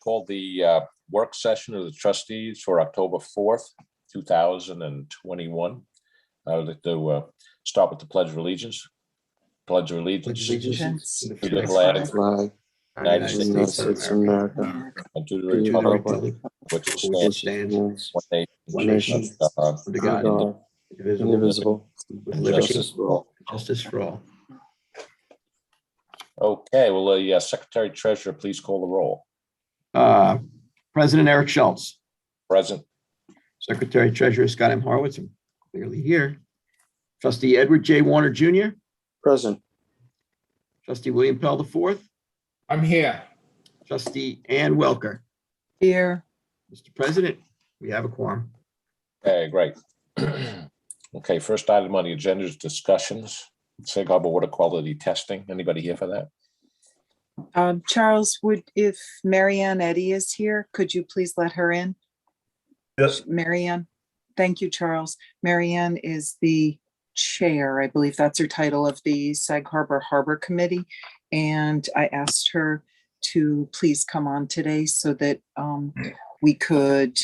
call the work session of the trustees for October 4th, 2021. I would like to start with the Pledge of Allegiance. Pledge of Allegiance Allegiance to the flag flag, United United States of America, and to the to the republic republic which which stands stands one one nation, under under God, indivisible, with liberty and justice for all. Okay, well, the Secretary Treasurer, please call the roll. President Eric Schultz, Present. Secretary Treasurer Scott M. Horowitz, I'm clearly here. Trustee Edward J. Warner Jr., Present. Trustee William Pell IV, I'm here. Trustee Ann Welker. Here. Mr. President, we have a quorum. Okay, great. Okay, first item on the agenda is discussions. Sag Harbor water quality testing. Anybody here for that? Charles, if Marianne Eddy is here, could you please let her in? Yes. Marianne, thank you, Charles. Marianne is the chair, I believe that's her title, of the Sag Harbor Harbor Committee. And I asked her to please come on today so that we could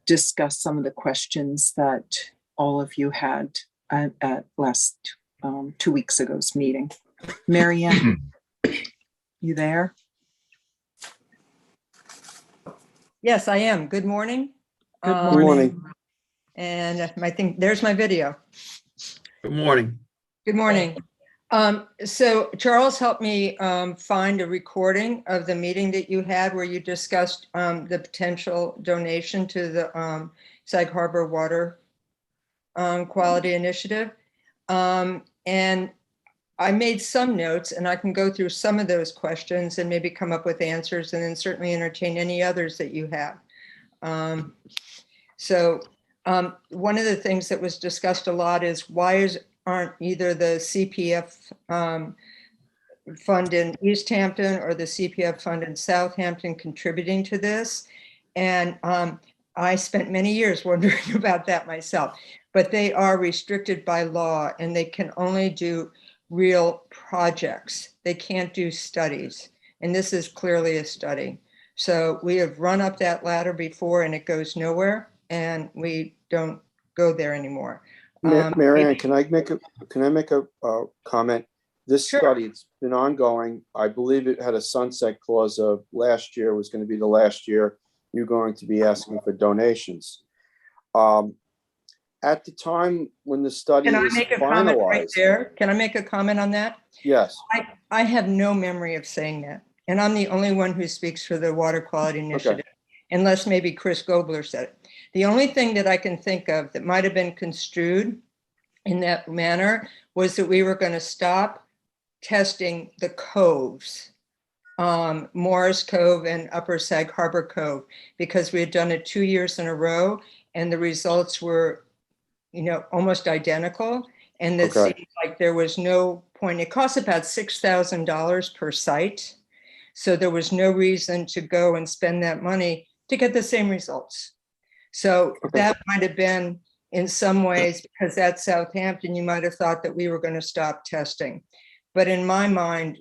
discuss some of the questions that all of you had at last 2 weeks ago's meeting. Marianne, you there? Yes, I am. Good morning. Good Good morning. morning. And I think there's my video. Good morning. Good morning. So Charles helped me find a recording of the meeting that you had where you discussed the potential donation to the Sag Harbor Water Quality Initiative. And I made some notes, and I can go through some of those questions and maybe come up with answers, and then certainly entertain any others that you have. One of the things that was discussed a lot is aren't either the CPF fund in East Hampton or the CPF fund in Southampton contributing to this? And I spent many years wondering about that myself, but they are restricted by law and they can only do real projects. They can't do studies. And this is clearly a study. So we have run up that ladder before and it goes nowhere, and we don't go there anymore. Marianne, can I make a comment? This Sure. study's been ongoing. I believe it had a sunset clause of last year was going to be the last year you're going to be asking for donations. At the time when the study Can I was make a comment right finalized, there? Can I make a comment on that? yes, I have no memory of saying that. And I'm the only one who speaks for the Water Quality Initiative, unless maybe Chris Gobler said it. The only thing that I can think of that might have been construed in that manner was that we were going to stop testing the coves, Morris Cove and Upper Sag Harbor Cove, because we had done it 2 years in a row and the results were, almost identical. And it seemed like there was no point. It costs about $6,000 per site. So there was no reason to go and spend that money to get the same results. So that might have been in some ways, because that's Southampton, you might have thought that we were going to stop testing. But in my mind,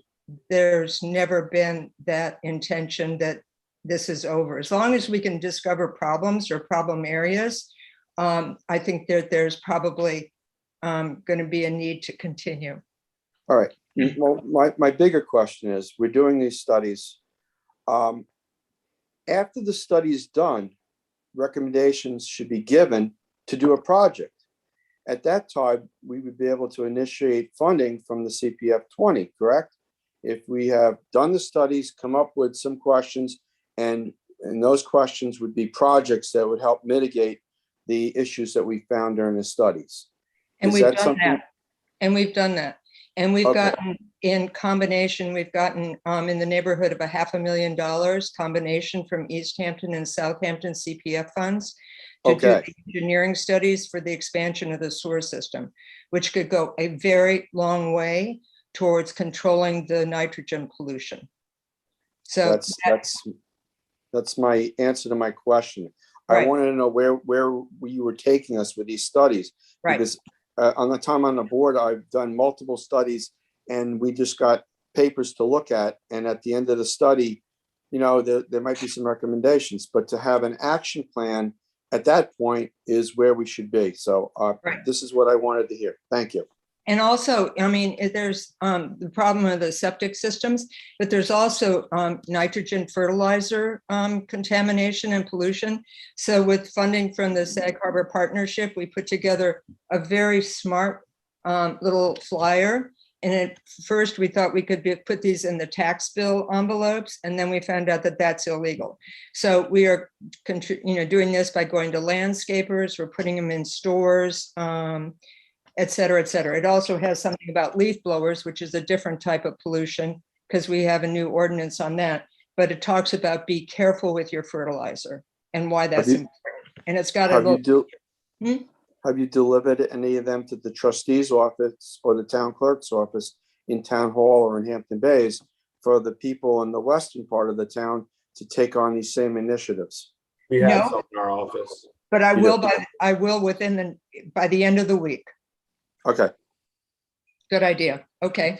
there's never been that intention that this is over. As long as we can discover problems or problem areas, I think that there's probably going to be a need to continue. all right. Well, my bigger question is, we're doing these studies. After the study is done, recommendations should be given to do a project. At that time, we would be able to initiate funding from the CPF 20, correct? If we have done the studies, come up with some questions, and those questions would be projects that would help mitigate the issues that we found during the studies. And Is we've that done something- that. And we've done that. And we've Okay. gotten, in combination, we've gotten in the neighborhood of $500,000 combination from East Hampton and Southampton CPF funds to do Okay. the engineering studies for the expansion of the sewer system, which could go a very long way towards controlling the nitrogen pollution. So That's my answer to my question. I Right. wanted to know where you were taking us with these studies. Right. Because on the time on the board, I've done multiple studies and we just got papers to look at. And at the end of the study, there might be some recommendations, but to have an action plan at that point is where we should be. So Right. this is what I wanted to hear. Thank you. And also, I mean, there's the problem of the septic systems, but there's also nitrogen fertilizer contamination and pollution. So with funding from the Sag Harbor Partnership, we put together a very smart little flyer. And at first we thought we could put these in the tax bill envelopes, and then we found out that that's illegal. So we are, doing this by going to landscapers, we're putting them in stores, et cetera, et cetera. It also has something about leaf blowers, which is a different type of pollution because we have a new ordinance on that. But it talks about be careful with your fertilizer and why that's important. And it's got a little. Have you delivered any of them to the trustee's office or the town clerk's office in Town Hall or in Hampton Bays for the people in the western part of the town to take on these same initiatives? We have No. some in our office. But I You will don't- by the end of the week. Okay. Good idea. Okay.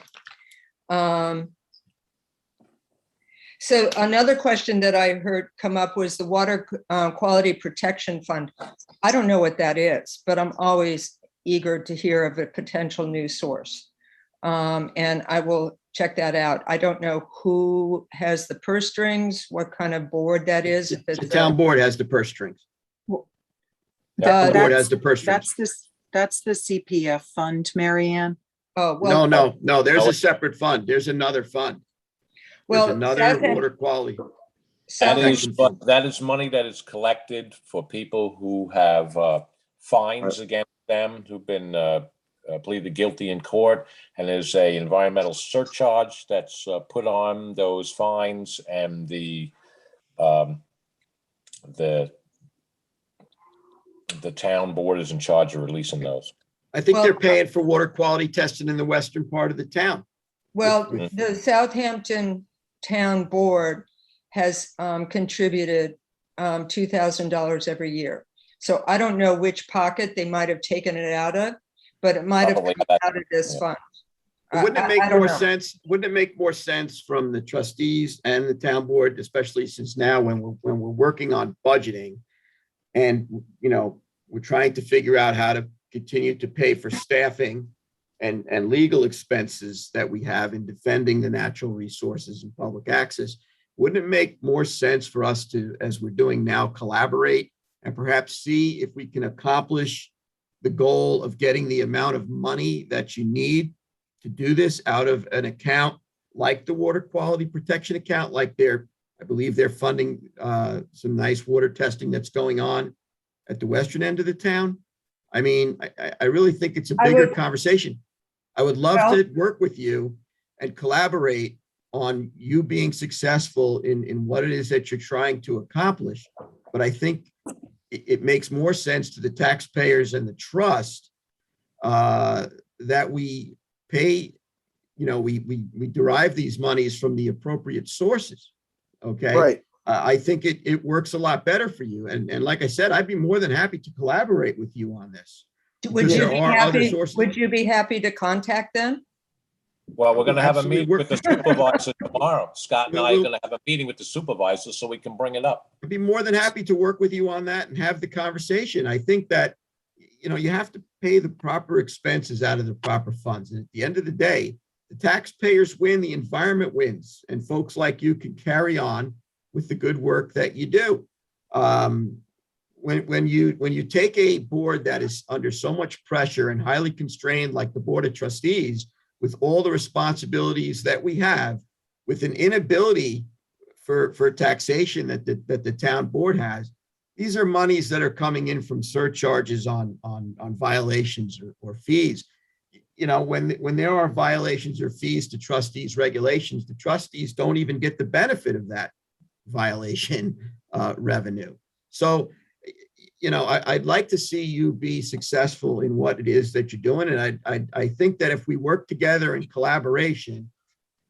So another question that I heard come up was the Water Quality Protection Fund. I don't know what that is, but I'm always eager to hear of a potential new source. And I will check that out. I don't know who has the purse strings, what kind of board that is. If The it's town board has the purse strings. the- The board has the purse strings. That's the CPF fund, Marianne. Oh, well. No, there's a separate fund. There's another fund. There's Well, another Southend- water quality. That Southend- is, that is money that is collected for people who have fines against them, who've been pleaded guilty in court. And there's a environmental surcharge that's put on those fines, and the town board is in charge of releasing those. I think Well- they're paying for water quality testing in the western part of the town. Well, the Southampton Town Board has contributed $2,000 every year. So I don't know which pocket they might have taken it out of, but it might have Probably come out of this yeah. fund. Wouldn't it I make don't more know. sense? Wouldn't it make more sense from the trustees and the town board, especially since now when we're working on budgeting and, we're trying to figure out how to continue to pay for staffing and legal expenses that we have in defending the natural resources and public access? Wouldn't it make more sense for us to, as we're doing now, collaborate and perhaps see if we can accomplish the goal of getting the amount of money that you need to do this out of an account like the water quality protection account, like I believe they're funding some nice water testing that's going on at the western end of the town? I mean, I really think it's a bigger conversation. I would love to work with you and collaborate on you being successful in what it is that you're trying to accomplish. But I think it makes more sense to the taxpayers and the trust that we pay, we derive these monies from the appropriate sources. Okay. Right. I think it works a lot better for you. And like I said, I'd be more than happy to collaborate with you on this. Would Because you there be are other happy, sources. would you be happy to contact them? Well, we're gonna have a Absolutely. meeting with the supervisor tomorrow. Scott and I are We'll- gonna have a meeting with the supervisor so we can bring it up. I'd be more than happy to work with you on that and have the conversation. I think that, you have to pay the proper expenses out of the proper funds. And at the end of the day, the taxpayers win, the environment wins, and folks like you can carry on with the good work that you do. When you take a board that is under so much pressure and highly constrained, like the Board of Trustees, with all the responsibilities that we have, with an inability for taxation that the town board has, these are monies that are coming in from surcharges on violations or fees. When there are violations or fees to trustees' regulations, the trustees don't even get the benefit of that violation revenue. So, I'd like to see you be successful in what it is that you're doing. And I think that if we work together in collaboration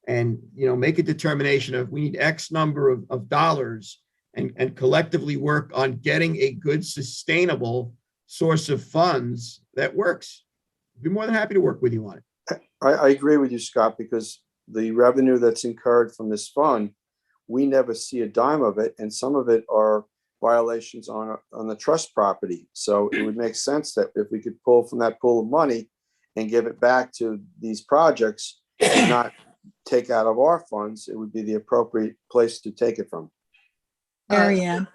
and, make a determination of we need X number of dollars and collectively work on getting a good, sustainable source of funds that works, I'd be more than happy to work with you on it. I agree with you, Scott, because the revenue that's incurred from this fund we never see a dime of it, and some of it are violations on the trust property. So it would make sense that if we could pull from that pool of money and give it back to these projects and not take out of our funds, it would be the appropriate place to take it from. Marianne,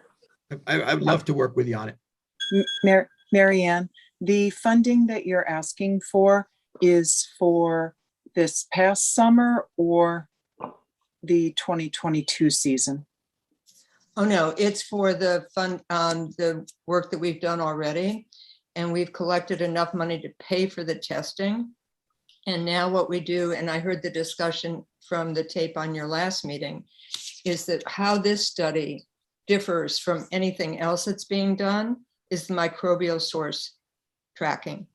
I'd love to work with you on it. Marianne, the funding that you're asking for is for this past summer or the 2022 season? Oh, no, it's for the fund, the work that we've done already. And we've collected enough money to pay for the testing. And now what we do, and I heard the discussion from the tape on your last meeting, is that how this study differs from anything else that's being done is the microbial source tracking.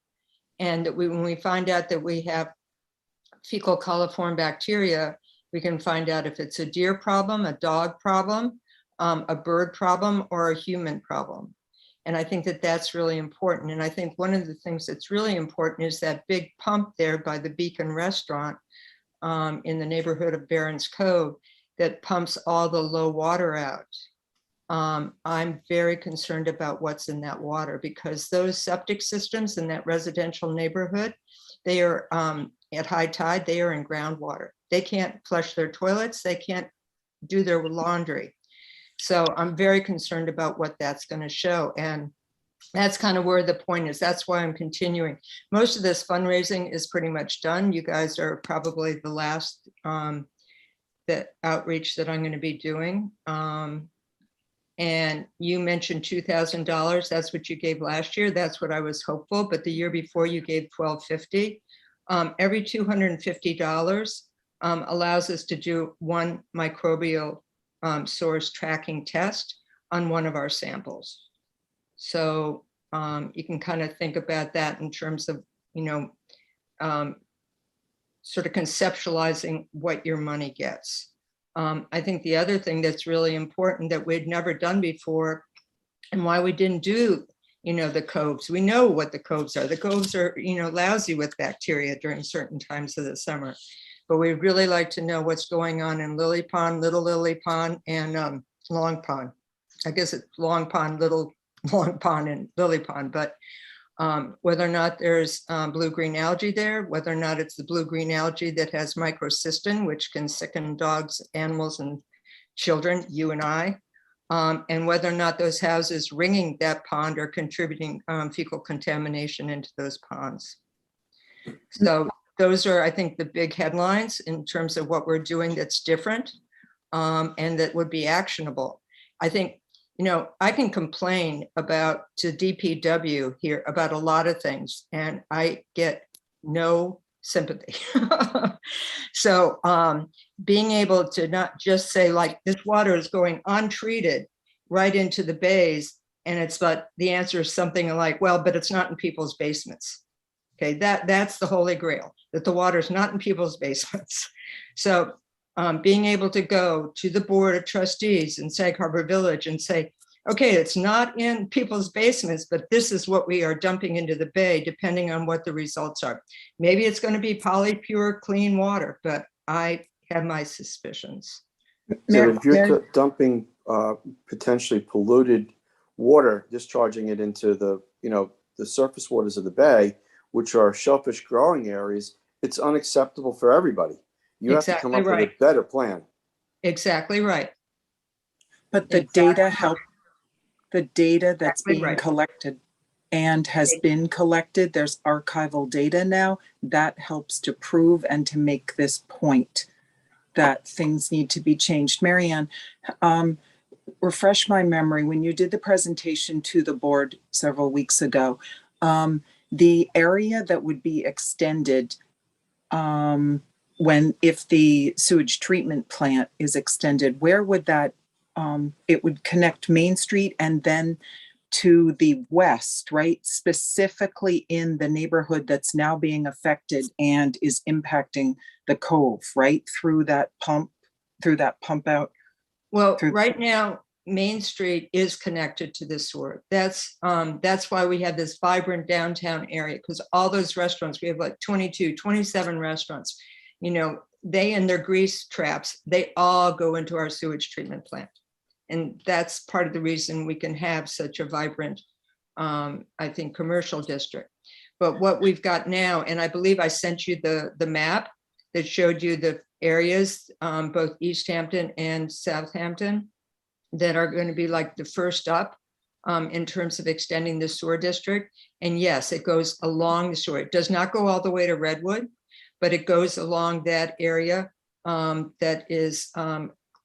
And that when we find out that we have fecal coliform bacteria, we can find out if it's a deer problem, a dog problem, a bird problem, or a human problem. And I think that that's really important. And I think one of the things that's really important is that big pump there by the Beacon Restaurant in the neighborhood of Barron's Cove that pumps all the low water out. I'm very concerned about what's in that water because those septic systems in that residential neighborhood, they are at high tide, they are in groundwater. They can't flush their toilets, they can't do their laundry. So I'm very concerned about what that's going to show. And that's kind of where the point is. That's why I'm continuing. Most of this fundraising is pretty much done. You guys are probably the last that outreach that I'm going to be doing. And you mentioned $2,000. That's what you gave last year. That's what I was hopeful. But the year before you gave $1,250. Every $250 allows us to do one microbial source tracking test on one of our samples. So you can kind of think about that in terms of, sort of conceptualizing what your money gets. I think the other thing that's really important that we'd never done before and why we didn't do, the coves. We know what the coves are. The coves are, lousy with bacteria during certain times of the summer. But we'd really like to know what's going on in Lily Pond, Little Lily Pond, and Long Pond. I guess it's Long Pond, Little Long Pond, and Lily Pond. But whether or not there's blue-green algae there, whether or not it's the blue-green algae that has microcystin, which can sicken dogs, animals, and children, you and I, and whether or not those houses ringing that pond are contributing fecal contamination into those ponds. So those are, I think, the big headlines in terms of what we're doing that's different and that would be actionable. I think, I can complain about to DPW here about a lot of things and I get no sympathy. So being able to not just say like this water is going untreated right into the bays and it's, but the answer is something like, well, but it's not in people's basements. Okay, that's the holy grail, that the water is not in people's basements. So being able to go to the Board of Trustees in Sag Harbor Village and say, okay, it's not in people's basements, but this is what we are dumping into the bay, depending on what the results are. Maybe it's going to be polypure clean water, but I have my suspicions. So if you're dumping potentially polluted water, discharging it into the, the surface waters of the bay, which are shellfish growing areas, it's unacceptable for everybody. You have to come up with a better plan. Exactly right. But the data that's being collected and has been collected, there's archival data now that helps to prove and to make this point that things need to be changed. Marianne, refresh my memory. When you did the presentation to the board several weeks ago, the area that would be extended if the sewage treatment plant is extended, where would that, it would connect Main Street and then to the west, right? Specifically in the neighborhood that's now being affected and is impacting the cove, right? Through that pump out. Well, right now, Main Street is connected to this sewer. That's why we have this vibrant downtown area, because all those restaurants, we have like 27 restaurants, they and their grease traps, they all go into our sewage treatment plant. And that's part of the reason we can have such a vibrant, I think, commercial district. But what we've got now, and I believe I sent you the map that showed you the areas, both East Hampton and Southampton, that are going to be like the first up in terms of extending the sewer district. And yes, it goes along the sewer. It does not go all the way to Redwood, but it goes along that area that is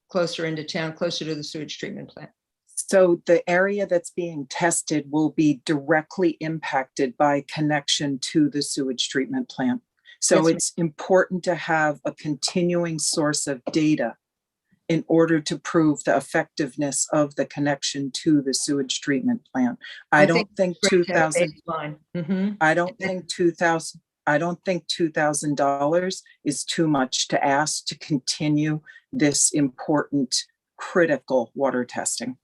closer into town, closer to the sewage treatment plant. So the area that's being tested will be directly impacted by connection to the sewage treatment plant. So Yes, it's important to have a continuing source of data in order to prove the effectiveness of the connection to the sewage treatment plant. I don't think Great to have a 2,000, baseline. Mhm. I don't think $2,000 is too much to ask to continue this important, critical water testing.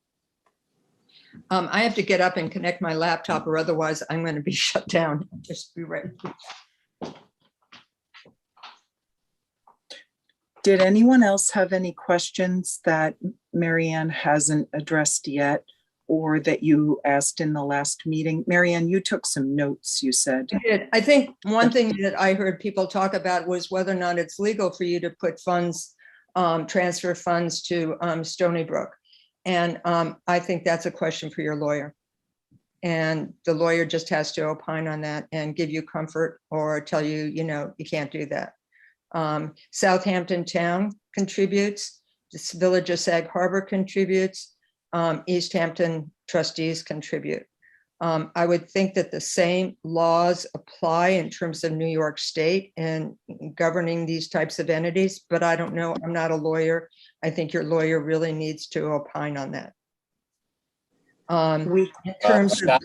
I have to get up and connect my laptop, or otherwise I'm going to be shut down. Just be right. Did anyone else have any questions that Marianne hasn't addressed yet, or that you asked in the last meeting? Marianne, you took some notes, you said. I did. I think one thing that I heard people talk about was whether or not it's legal for you to put funds, transfer funds to Stony Brook. And I think that's a question for your lawyer. And the lawyer just has to opine on that and give you comfort or tell you, you know, you can't do that. Southampton Town contributes, this Village of Sag Harbor contributes, East Hampton trustees contribute. I would think that the same laws apply in terms of New York State and governing these types of entities, but I don't know. I'm not a lawyer. I think your lawyer really needs to opine on that. In terms of,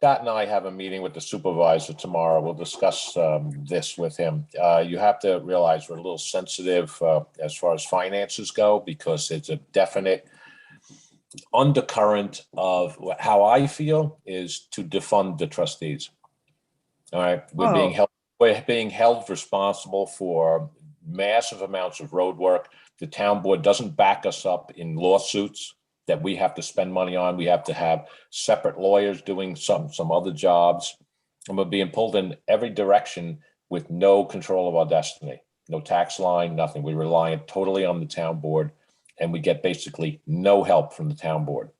Scott and I have a meeting with the supervisor tomorrow. We'll discuss this with him. You have to realize we're a little sensitive as far as finances go, because it's a definite undercurrent of how I feel is to defund the trustees. All right, we're being held responsible for massive amounts of road work. The town board doesn't back us up in lawsuits that we have to spend money on. We have to have separate lawyers doing some other jobs, and we're being pulled in every direction with no control of our destiny, no tax line, nothing. We rely totally on the town board, and we get basically no help from the town board.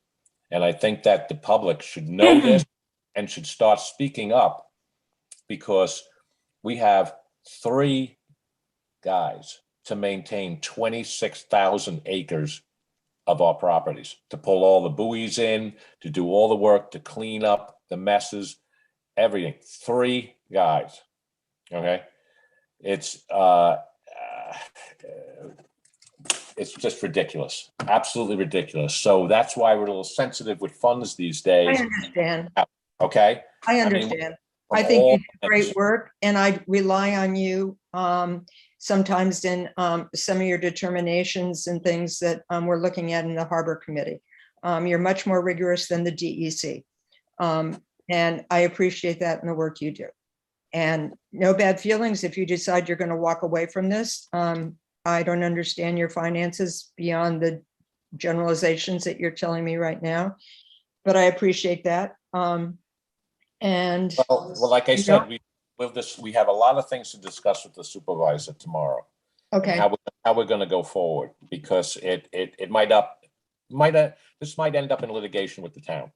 And I think that the public should know this and should start speaking up, because we have 3 guys to maintain 26,000 acres of our properties, to pull all the buoys in, to do all the work, to clean up the messes, everything. 3 guys. Okay. It's just ridiculous, absolutely ridiculous. So that's why we're a little sensitive with funds these days. I understand. Okay. I understand. I think you do great work, and I rely on you sometimes in some of your determinations and things that we're looking at in the Harbor Committee. You're much more rigorous than the DEC. And I appreciate that in the work you do. And no bad feelings if you decide you're going to walk away from this. I don't understand your finances beyond the generalizations that you're telling me right now, but I appreciate that. And well, like I said, we have a lot of things to discuss with the supervisor tomorrow. okay, How we're going to go forward, because this might end up in litigation with the town,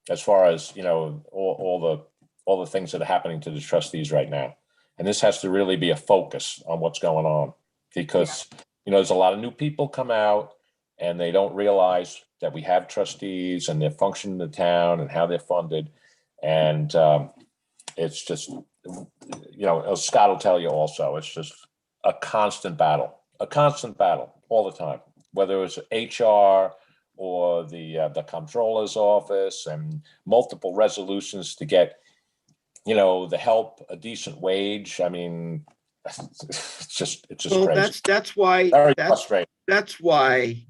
as far as, you know, all the things that are happening to the trustees right now. And this has to really be a focus on what's going on, because, you know, there's a lot of new people come out and they don't realize that we have trustees and their function in the town and how they're funded. And it's just, you know, as Scott will tell you also, it's just a constant battle all the time, whether it's HR or the comptroller's office, and multiple resolutions to get, you know, the help, a decent wage. I mean, it's just Well, crazy. that's why, Very frustrating. that's why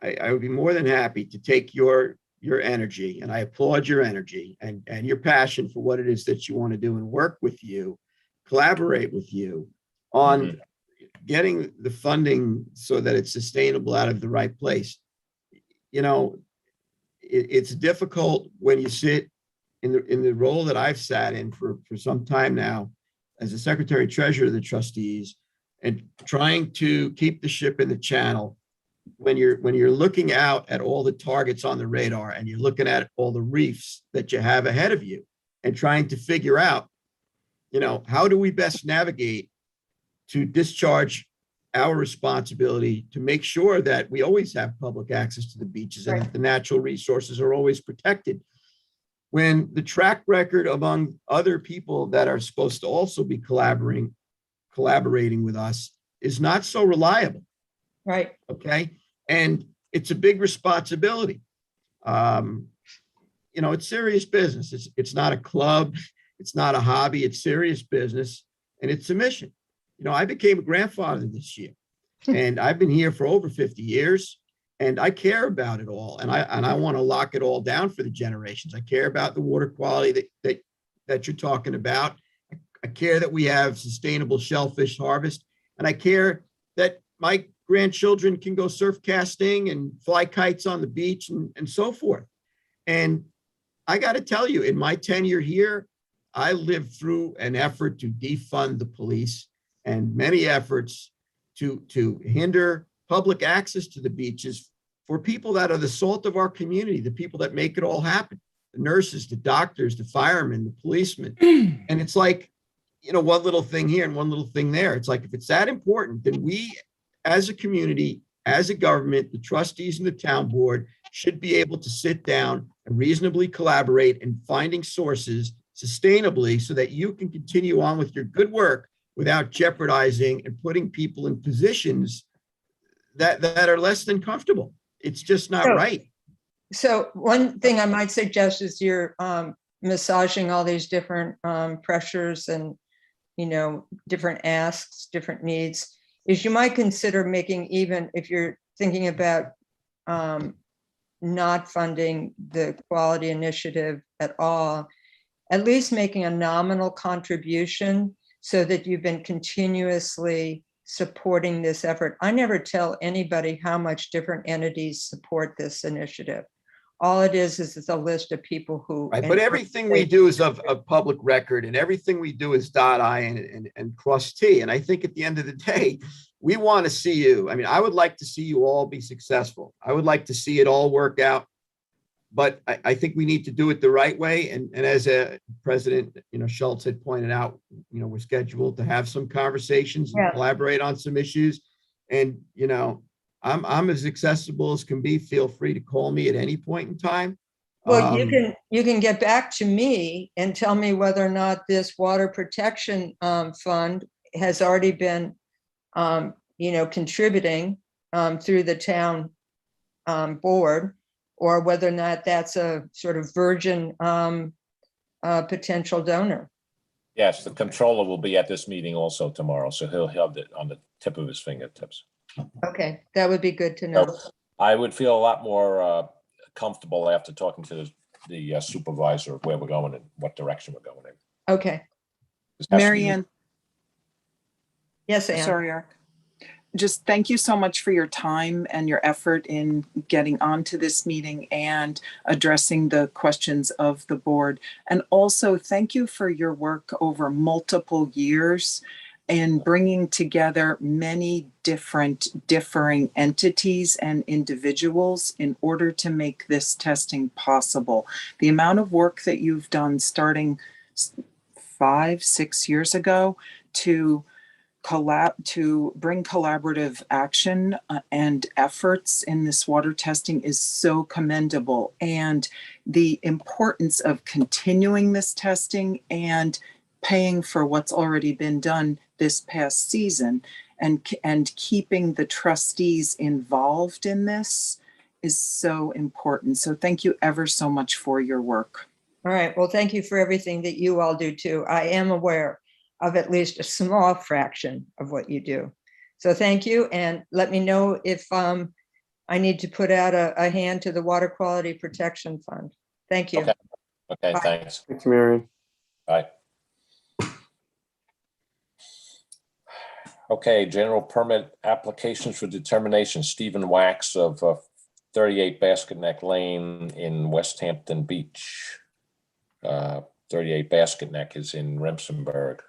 I would be more than happy to take your energy, and I applaud your energy and your passion for what it is that you want to do and work with you, collaborate with you on getting the funding so that it's sustainable out of the right place. You know, it's difficult when you sit in the role that I've sat in for some time now as a secretary treasurer of the trustees, and trying to keep the ship in the channel when you're looking out at all the targets on the radar, and you're looking at all the reefs that you have ahead of you, and trying to figure out, you know, how do we best navigate to discharge our responsibility to make sure that we always have public access to the beaches and that the natural resources are always protected, when the track record among other people that are supposed to also be collaborating with us is not so reliable. Right. Okay. And it's a big responsibility. You know, it's serious business. It's not a club. It's not a hobby. It's serious business. And it's a mission. You know, I became a grandfather this year, and I've been here for over 50 years, and I care about it all. And I want to lock it all down for the generations. I care about the water quality that you're talking about. I care that we have sustainable shellfish harvest. And I care that my grandchildren can go surf casting and fly kites on the beach and so forth. And I got to tell you, in my tenure here, I lived through an effort to defund the police and many efforts to hinder public access to the beaches for people that are the salt of our community, the people that make it all happen, the nurses, the doctors, the firemen, the policemen. And it's like, you know, one little thing here and one little thing there. It's like, if it's that important, then we as a community, as a government, the trustees and the town board should be able to sit down and reasonably collaborate in finding sources sustainably so that you can continue on with your good work without jeopardizing and putting people in positions that are less than comfortable. It's just not right. So one thing I might suggest is you're massaging all these different pressures and, you know, different asks, different needs, is you might consider making, even if you're thinking about not funding the quality initiative at all, at least making a nominal contribution so that you've been continuously supporting this effort. I never tell anybody how much different entities support this initiative. All it is it's a list of people who. Right, but everything we do is of public record, and everything we do is dot I and cross T. And I think at the end of the day, we want to see you. I mean, I would like to see you all be successful. I would like to see it all work out. But I think we need to do it the right way. And as a President, you know, Schultz had pointed out, you know, we're scheduled to have some conversations and collaborate on some issues. And, you know, I'm as accessible as can be. Feel free to call me at any point in time. Well, you can get back to me and tell me whether or not this water protection fund has already been, you know, contributing through the town board, or whether or not that's a sort of virgin potential donor. Yes, the controller will be at this meeting also tomorrow, so he'll have it on the tip of his fingertips. Okay, that would be good to know. So I would feel a lot more comfortable after talking to the supervisor of where we're going and what direction we're going in. Okay. Marianne, Yes, Ann. sorry, Eric. Just thank you so much for your time and your effort in getting onto this meeting and addressing the questions of the board. And also thank you for your work over multiple years in bringing together many differing entities and individuals in order to make this testing possible. The amount of work that you've done starting 5-6 years ago to bring collaborative action and efforts in this water testing is so commendable. And the importance of continuing this testing and paying for what's already been done this past season and keeping the trustees involved in this is so important. So thank you ever so much for your work. All right. Well, thank you for everything that you all do too. I am aware of at least a small fraction of what you do. So thank you. And let me know if I need to put out a hand to the Water Quality Protection Fund. Thank you. Okay, Bye. thanks. Thank you, Marion. Bye. Okay, general permit applications for determination, Stephen Wax of 38 Basket Neck Lane in West Hampton Beach. 38 Basket Neck is in Remsenburg.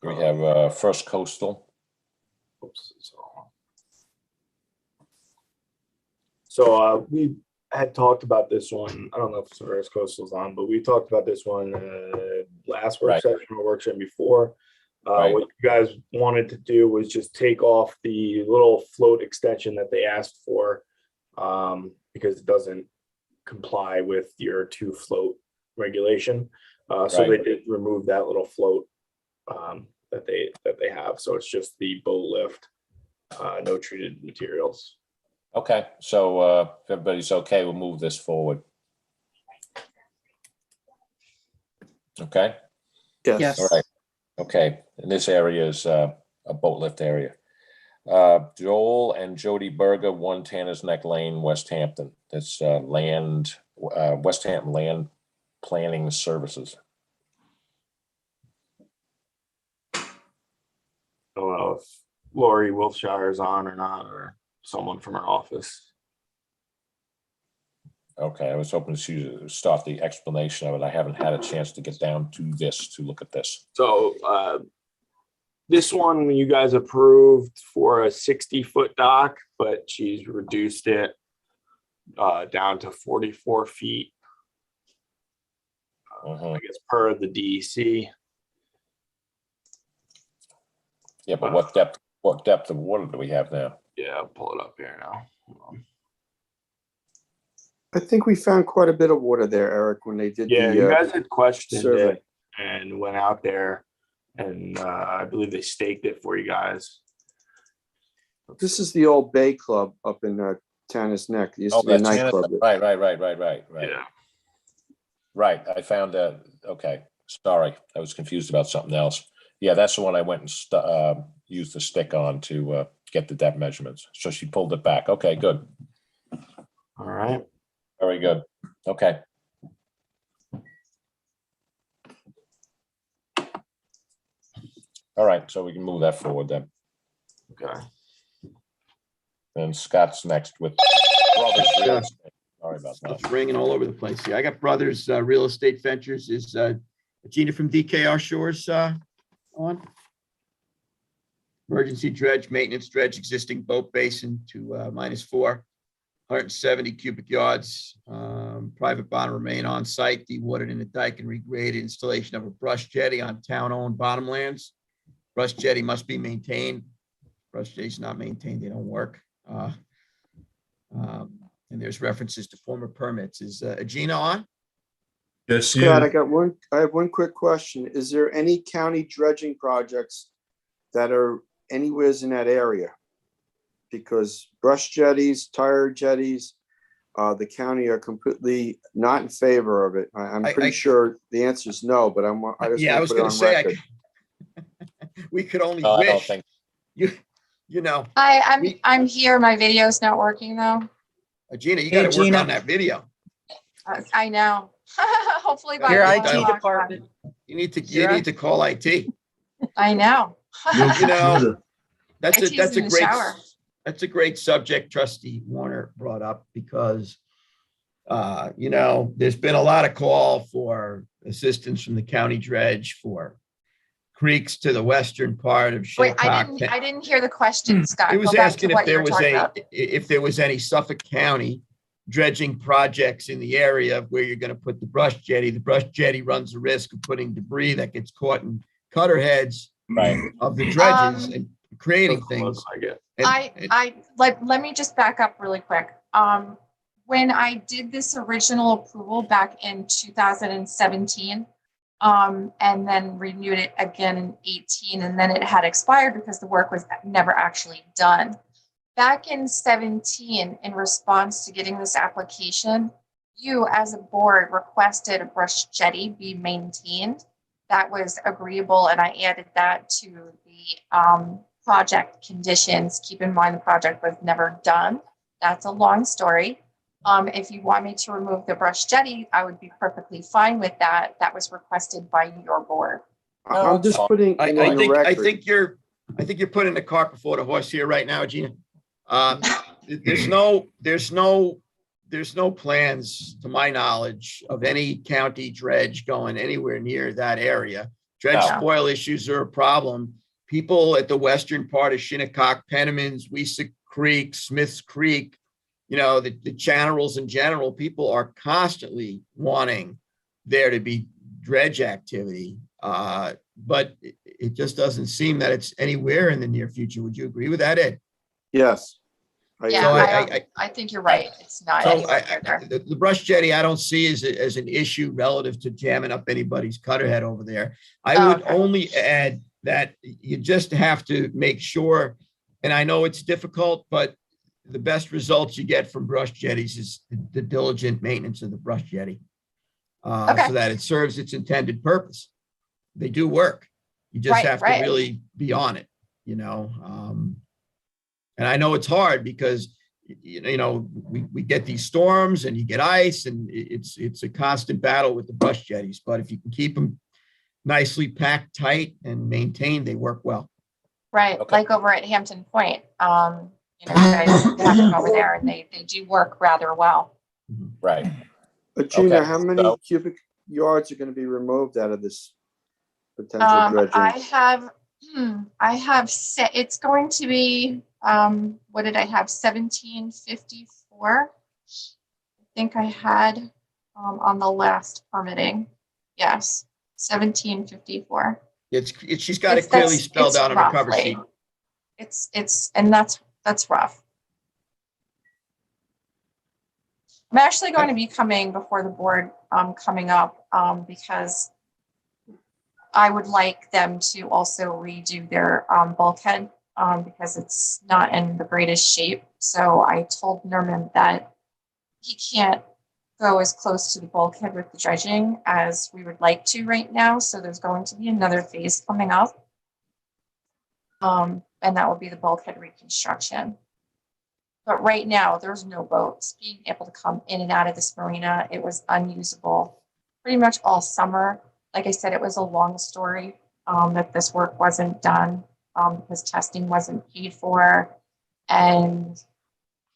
We have First Coastal. Oops, so we had talked about this one. I don't know if First Coastal's on, but we talked about this one last work Right. session or work session before. Right. What you guys wanted to do was just take off the little float extension that they asked for, because it doesn't comply with your 2 float regulation. So Right. they did remove that little float that they have. So it's just the boat lift, no treated materials. Okay, so if everybody's okay, we'll move this forward. Okay, Yes. all right. Okay, and this area is a boat lift area. Joel and Jody Berger, 1 Tanner's Neck Lane, West Hampton. That's West Hampton Land Planning Services. I don't know if Lori Wiltshire is on or not, or someone from her office. Okay, I was hoping to start the explanation of it. I haven't had a chance to get down to this, to look at this. So this one you guys approved for a 60-foot dock, but she's reduced it down to 44 feet, Mhm. I guess, per the DEC. Yeah, but what depth of water do we have now? Yeah, I'll pull it up here now. Hold on. I think we found quite a bit of water there, Eric, when they did Yeah, you the, guys had questioned survey. it and went out there, and I believe they staked it for you guys. this is the old Bay Club up in Tanner's Neck. It used Oh, to be a that's Hannah. nightclub. Right. Yeah. Right, I found that, okay, sorry, I was confused about something else. Yeah, that's the one I went and used the stick on to get the depth measurements. So she pulled it back. Okay, good, All right. very good. Okay. All right, so we can move that forward then. Okay. And Scott's next with Brothers Real Estate. Sorry about that. It's ringing all over the place here. I got Brothers Real Estate Ventures. Is Gina from DKR Shores on? Emergency dredge, maintenance dredge, existing boat basin to -4, 170 cubic yards. Private bond remain on site, dewatered in the dike and regraded. Installation of a brush jetty on town-owned bottomlands. Brush jetty must be maintained. Brush jetties not maintained, they don't work. And there's references to former permits. Is Gina on? Yes, Scott, I have one quick question. Is there any county dredging projects that are anywhere in that area? Because brush jetties, tire jetties, the county are completely not in favor of it. I'm pretty sure the answer is no, but I just Yeah, I want was to put it gonna on say, record. we could only No, I don't wish, think, you know, I'm here. My video's not working though. Gina, you Hey, gotta work Gina. on that video. I know. Hopefully by Your the IT 1 o'clock department. time. You need You're to call IT. I know. You know, that's IT's in the shower. a great subject Trustee Warner brought up because, you know, there's been a lot of call for assistance from the county dredge for creeks to the western part of Wait, Shinnecock. I didn't hear the question, Scott. It was Go back to asking what if you there were was talking about. if there was any Suffolk County dredging projects in the area where you're going to put the brush jetty. The brush jetty runs the risk of putting debris that gets caught in cutter heads right, of the dredges and creating Doesn't look things. like it. Let me just back up really quick. When I did this original approval back in 2017, and then renewed it again in 18, and then it had expired because the work was never actually done. Back in 17, in response to getting this application, you as a board requested a brush jetty be maintained. That was agreeable, and I added that to the project conditions. Keep in mind the project was never done. That's a long story. If you want me to remove the brush jetty, I would be perfectly fine with that. That was requested by your board. No, I'm it's just fine. putting I it on the think, record. I think you're putting the cart before the horse here right now, Gina. There's no plans, to my knowledge, of any county dredge going anywhere near that area. Dredge No. spoil issues are a problem. People at the western part of Shinnecock, Penniman's, Weesick Creek, Smith's Creek, the channels in general, people are constantly wanting there to be dredge activity. But it just doesn't seem that it's anywhere in the near future. Would you agree with that, Ed? Yes. Yeah, I think you're right. It's not So anywhere near there. the brush jetty, I don't see as an issue relative to jamming up anybody's cutter head over there. I would Okay. only add that you just have to make sure, and I know it's difficult, but the best results you get from brush jetties is the diligent maintenance of the brush jetty. Okay. So that it serves its intended purpose. They do work. You just Right, have to right. really be on it, and I know it's hard because, we get these storms and you get ice and it's a constant battle with the brush jetties. But if you can keep them nicely packed tight and maintained, they work well. Right, Okay. like over at Hampton Point. You guys have them over there and they do work rather well. Right. But Gina, Okay, how many so- cubic yards are going to be removed out of this potential dredging? I have set, it's going to be, what did I have? 1754. I think I had, on the last permitting. Yes, 1754. She's got it clearly spelled out on her cover roughly. sheet. And that's rough. I'm actually going to be coming before the board, coming up, because I would like them to also redo their bulkhead, because it's not in the greatest shape. So I told Norman that he can't go as close to the bulkhead with the dredging as we would like to right now. So there's going to be another phase coming up. And that will be the bulkhead reconstruction. But right now, there's no boats being able to come in and out of this marina. It was unusable pretty much all summer. Like I said, it was a long story that this work wasn't done because testing wasn't paid for. And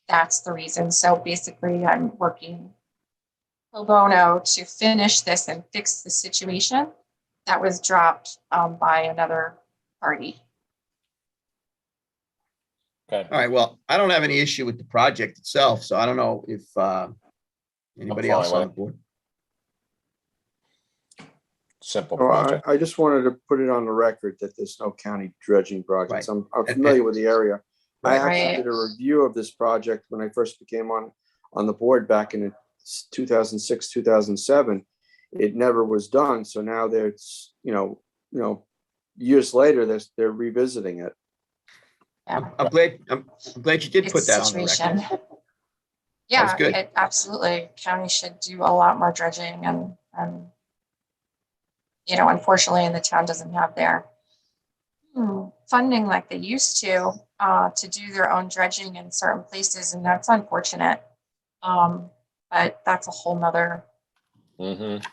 that's the reason. So basically, I'm working pro bono to finish this and fix the situation that was dropped by another party. Okay. All right, well, I don't have any issue with the project itself, so I don't know if anybody fine else with on it. the board. Simple Oh, project. I just wanted to put it on the record that there's no county dredging projects. Right. I'm familiar with the area. I Right. actually did a review of this project when I first became on the board back in 2006, 2007. It never was done. So now there's, years later, they're revisiting it. I'm glad you did put that on the Situation. record. Yeah, good. it absolutely. County should do a lot more dredging and unfortunately, the town doesn't have their funding like they used to do their own dredging in certain places, and that's unfortunate. But that's a whole nother. Mm-hmm.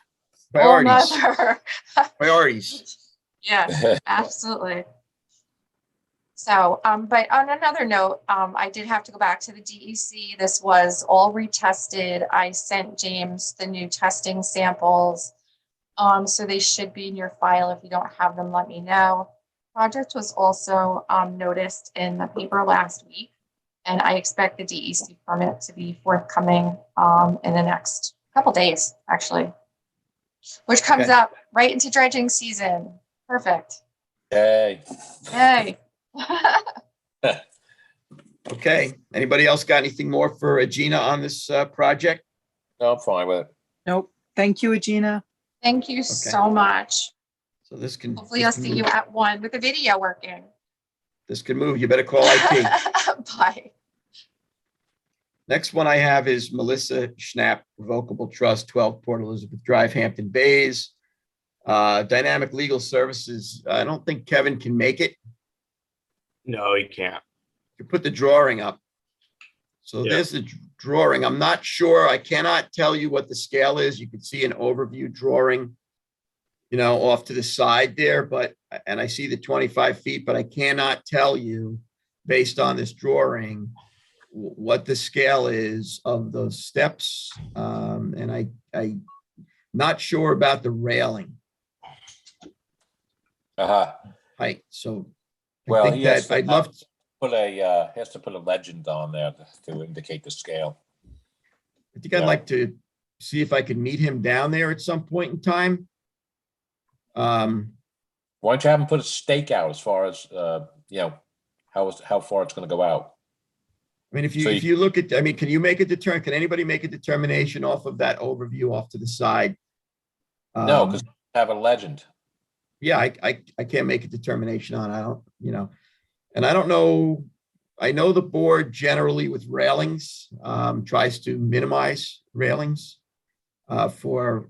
Priorities, Whole nother. priorities. Yeah, absolutely. So, but on another note, I did have to go back to the DEC. This was all retested. I sent James the new testing samples. So they should be in your file. If you don't have them, let me know. Project was also noticed in the paper last week, and I expect the DEC permit to be forthcoming in the next couple days, actually, which comes Okay. up right into dredging season. Perfect. Yay. Hey. Okay, anybody else got anything more for Gina on this project? No, I'm fine with it. Nope. Thank you, Agina. Thank you so much. So this can. Hopefully I'll see you at 1 with the video working. This can move. You better call IT. Bye. Next one I have is Melissa Schnapp, Revocable Trust, 12 Port Elizabeth Drive, Hampton Bays. Dynamic Legal Services. I don't think Kevin can make it. No, you can't. You put the drawing up. So Yeah. there's drawing. I'm not sure. I cannot tell you what the scale is. You can see an overview drawing, off to the side there, and I see the 25 feet, but I cannot tell you based on this drawing what the scale is of those steps. And I'm not sure about the railing Uh-huh. height. So I Well, think he has that to I'd love to. he has to put a legend on there to indicate the scale. I think I'd like to see if I could meet him down there at some point in time. Why don't you have him put a stake out as far as, how far it's gonna go out? I mean, if So you look at, can can anybody make a determination off of that overview off to the side? No, because have a legend. Yeah, I can't make a determination on, I don't, and I don't know, I know the board generally with railings, tries to minimize railings, for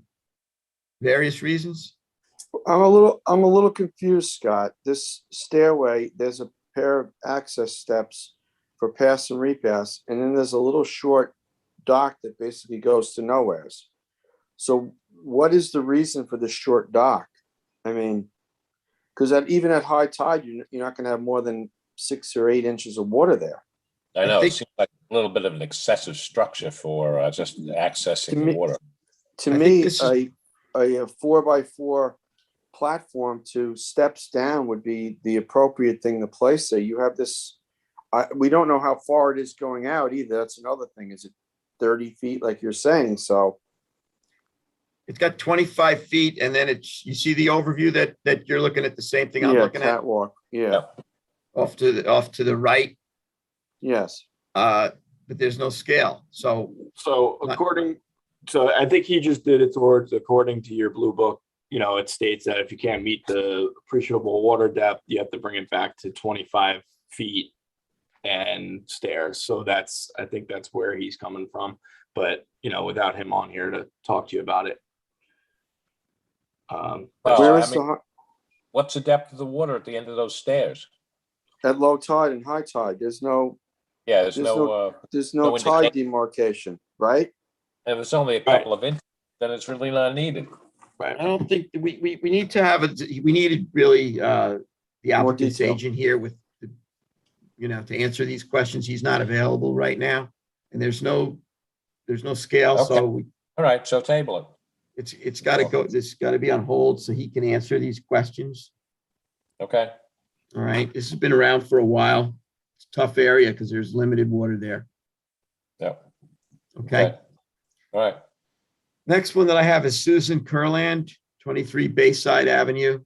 various reasons. I'm a little confused, Scott. This stairway, there's a pair of access steps for pass and repass, and then there's a little short dock that basically goes to nowheres. So what is the reason for the short dock? I mean, because even at high tide, you're not going to have more than 6 or 8 inches of water there. I know, think- it seems like a little bit of an excessive structure for just accessing To the me- water. To I think me, this is- a 4x4 platform to steps down would be the appropriate thing to place there. You have this, we don't know how far it is going out either. That's another thing. Is it 30 feet like you're saying? So It's got 25 feet, and then you see the overview that you're looking at the same thing I'm yeah, looking at catwalk. Yeah. off to the right, Yes. but there's no scale. So So I think he just did it according to your blue book, it states that if you can't meet the appreciable water depth, you have to bring it back to 25 feet and stairs. So I think that's where he's coming from. But, without him on here to talk to you about it. Well, Where I is mean, what's the depth of the water at the end of those stairs? at low tide and high tide? There's no Yeah, there's There's no, no No tide indication. demarcation, right? if it's only a couple of inches, then it's really not needed. I don't think we need to have we needed really the applicant's detail. agent here with, to answer these questions. He's not available right now, and there's no scale. Okay. So All right, so table it. it's got to go, it's got to be on hold so he can answer these questions. Okay, All right. This has been around for a while. It's a tough area because there's limited water there. yeah, Okay. okay. All right, Next one that I have is Susan Kurland, 23 Bayside Avenue,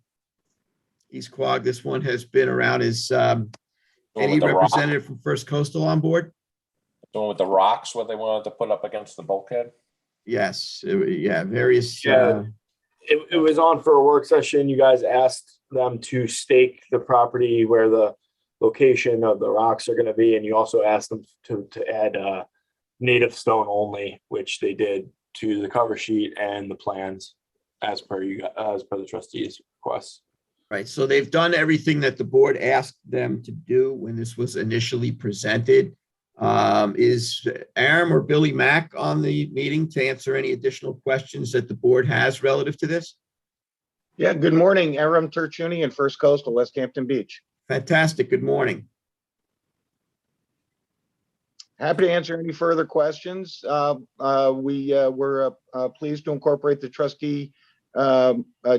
East Quogue. This one has been around. Is The one any with the rock? representative from First Coastal on board? the one with the rocks, what they wanted to put up against the bulkhead? Yes, various. Yeah. It was on for a work session. You guys asked them to stake the property where the location of the rocks are going to be. And you also asked them to add native stone only, which they did to the cover sheet and the plans as per the trustees' requests. Right, so they've done everything that the board asked them to do when this was initially presented. Is Aram or Billy Mack on the meeting to answer any additional questions that the board has relative to this? Yeah, good morning, Aram Turchuni and First Coastal, West Hampton Beach. Fantastic, good morning. Happy to answer any further questions. We were pleased to incorporate the trustee